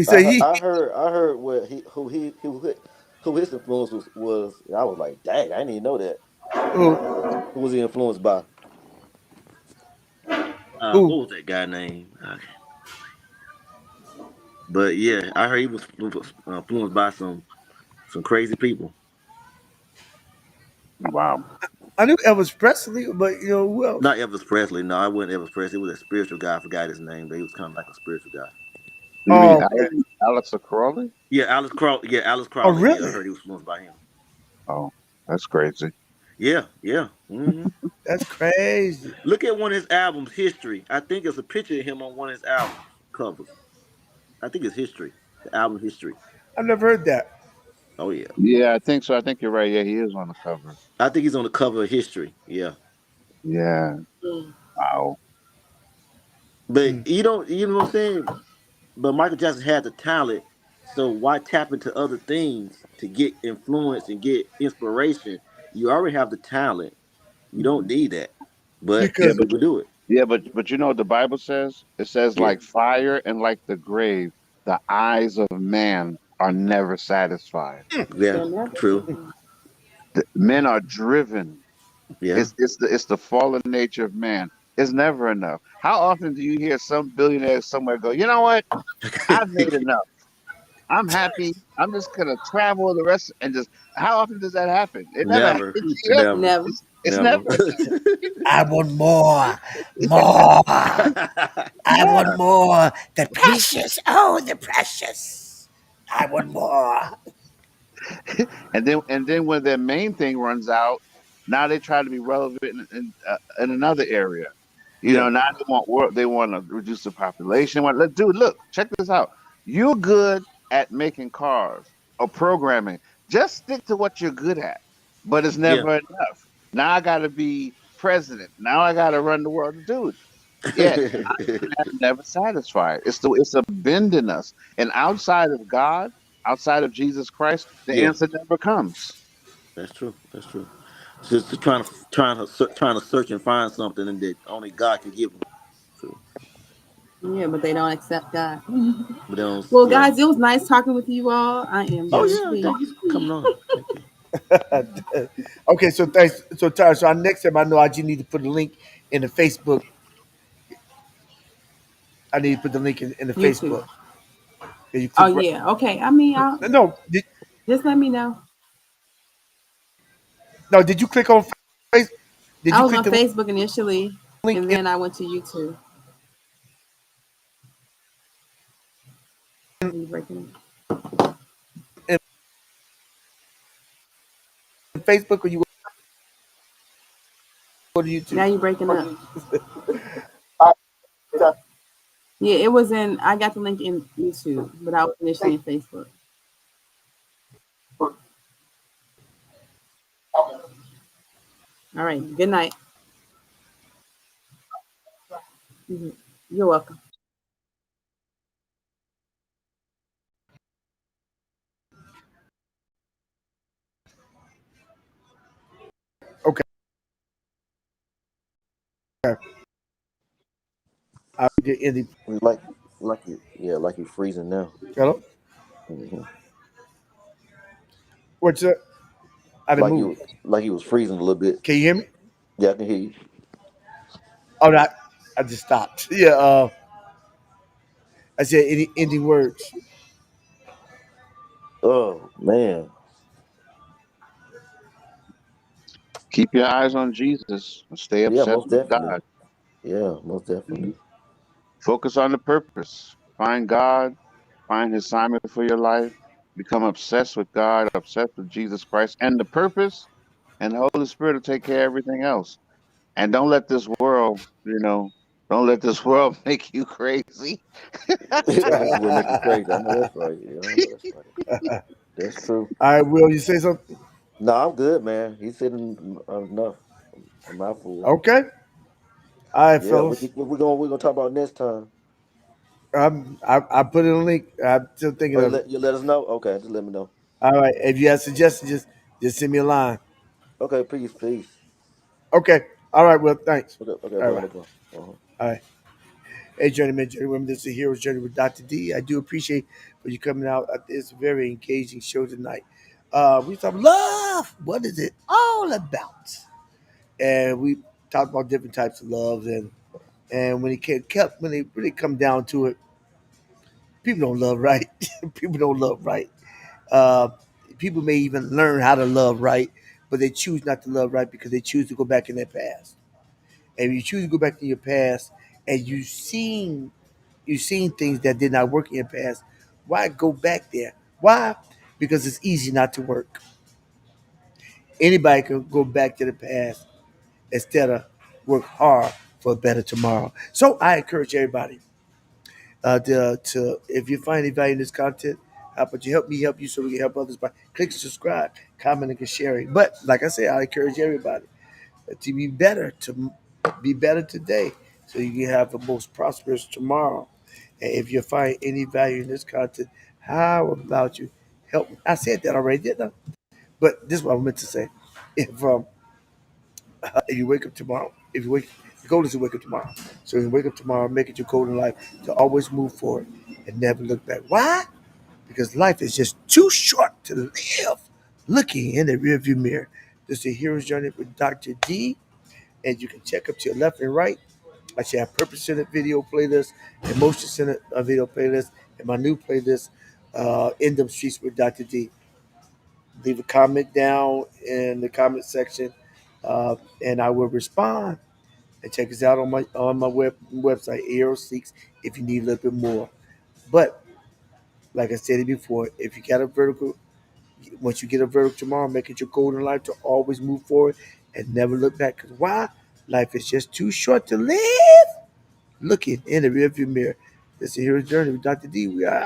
So he, I heard what who his influence was. I was like, dang, I didn't even know that. who, Who was he influenced by? who, What was that guy name? But yeah, I heard he was influenced by some crazy people. Wow. I knew Elvis Presley, but you know who else? Not Elvis Presley. No, I wasn't Elvis Presley. It was a spiritual guy. I forgot his name, but he was kind of like a spiritual guy. You mean Oh, okay. Alex Crowley? Yeah, Alice Crawley. Yeah, Alice Oh, Crawley. Yeah, I really? heard he was influenced by him. Oh, that's crazy. Yeah, yeah. That's crazy. Look at one of his albums, History. I think it's a picture of him on one of his albums covers. I think it's History, the album History. I've never heard that. Oh yeah, Yeah, I think so. I think you're right. Yeah, he is on the cover. I think he's on the cover of History. Yeah, Yeah. Mm. Wow. but Mm. you know what I'm saying. But Michael Jackson had the talent, so why tap into other things to get influence and get inspiration? You already have the talent. You don't need that, but Yeah, Because but people do it. but you know what the Bible says? It says Yeah, like fire and like the grave, the eyes of man are never satisfied. yeah, They're never true. Men are driven. Yeah. It's the fallen nature of man. It's never enough. How often do you hear some billionaire somewhere go, you know what? I've made enough. I'm happy. I'm just gonna travel the rest and just. How often does that happen? It never Never, happens. Yeah, never, never. it's never never. enough. I want more, more. I want Yeah. more. The precious, oh, the precious. I want more. And then when their main thing runs out, now they try to be relevant in another area. You Yeah, know, now they want work. They want to reduce the population. Want, let dude, look, check this out. You're good at making cars or programming. Just stick to what you're good at. But it's yeah. never enough. Now I got to be president. Now I got to run the world, dude. Yeah, never satisfied. It's a bend in us. And outside of God, outside of Jesus Christ, the Yeah, answer never comes. that's true. That's true. Just trying to search and find something and that only God can give them. True. Yeah, but they don't accept God. But they don't. Well, Yeah. guys, it was nice talking with you all. I am Oh going Yes. to yeah. be. Thank you for coming on. Thank you. Okay, so thanks. So Tyler, so our next time I know I just need to put a link in the Facebook. I need to put the link in the YouTube. Facebook. And you Oh click right. yeah. Okay. I mean, I'll No, just let me know. no. Did you click on face? Did I you was click on the Facebook initially, link and then I went to YouTube. Are you breaking in Facebook or you go to up? Now YouTube? you're breaking up. Uh, Yeah, it was in. I got the link in YouTube, but I was initially in Facebook. All right. Good night. Mhm. You're welcome. Okay. Okay. I did any. Like you freezing now. Hello. Hmm. What's up? I didn't Like move. you was freezing a little bit. Can you hear me? Yeah, I can hear you. Oh, no, I just stopped. Yeah. I said any ending words. Oh man, Keep your eyes on Jesus and stay yeah, obsessed most with definitely. God. Yeah, most definitely. Mhm. Focus on the purpose. Find God, find His assignment for your life. Become obsessed with God, obsessed with Jesus Christ and the purpose, and the Holy Spirit will take care of everything else. And don't let this world, don't let this world make you crazy. Don't let the world make you crazy. I know that's right. Yeah, I know that's right. That's true. All right, Will, you say something? No, I'm good, man. He's sitting enough. A mouthful. Okay. All right, Yeah, fellas. we're gonna talk about next time. I put in a link. I'm still thinking Oh, of it. you let us know. Okay, just let me know. All right. If you have suggestions, just send me a line. Okay, peace. Okay. All right. Well, thanks. Okay, All bro, right. no problem. Uh-huh. All right. Hey, journeyman, journeywomen, this is the Hero's Journey with Dr. D. I do appreciate for you coming out. It's a very engaging show tonight. We talk love. What is it all about? And we talked about different types of love, and when it really come down to it, people don't love right. People don't love right. Uh, People may even learn how to love right, but they choose not to love right because they choose to go back in their past. And if you choose to go back to your past and you've seen things that did not work in your past, why go back there? Why? Because it's easy not to work. Anybody can go back to the past instead of work hard for a better tomorrow. So I encourage everybody to if you find any value in this content, how about you help me help you so we can help others by click subscribe, commenting, and sharing. But like I said, I encourage everybody to be better today, so you can have the most prosperous tomorrow. And if you find any value in this content, how about you help me? I said that already, didn't I? But this is what I meant to say. If you wake up tomorrow, if you wake, the goal is to wake up tomorrow. So if you wake up tomorrow, make it your goal in life to always move forward and never look back. Why? Because life is just too short to live looking in the rearview mirror. This is the Hero's Journey with Dr. D, and you can check up to your left and right. I should have purpose centered video playlist, emotion centered video playlist, and my new playlist, In Them Streets with Dr. D. Leave a comment down in the comment section, and I will respond. And check us out on my website, Aero Seeks, if you need a little bit more. But like I said it before, if you got a vertical, once you get a vertical tomorrow, make it your goal in life to always move forward and never look back. Because why? Life is just too short to live looking in the rearview mirror. This is Hero's Journey with Dr. D. We are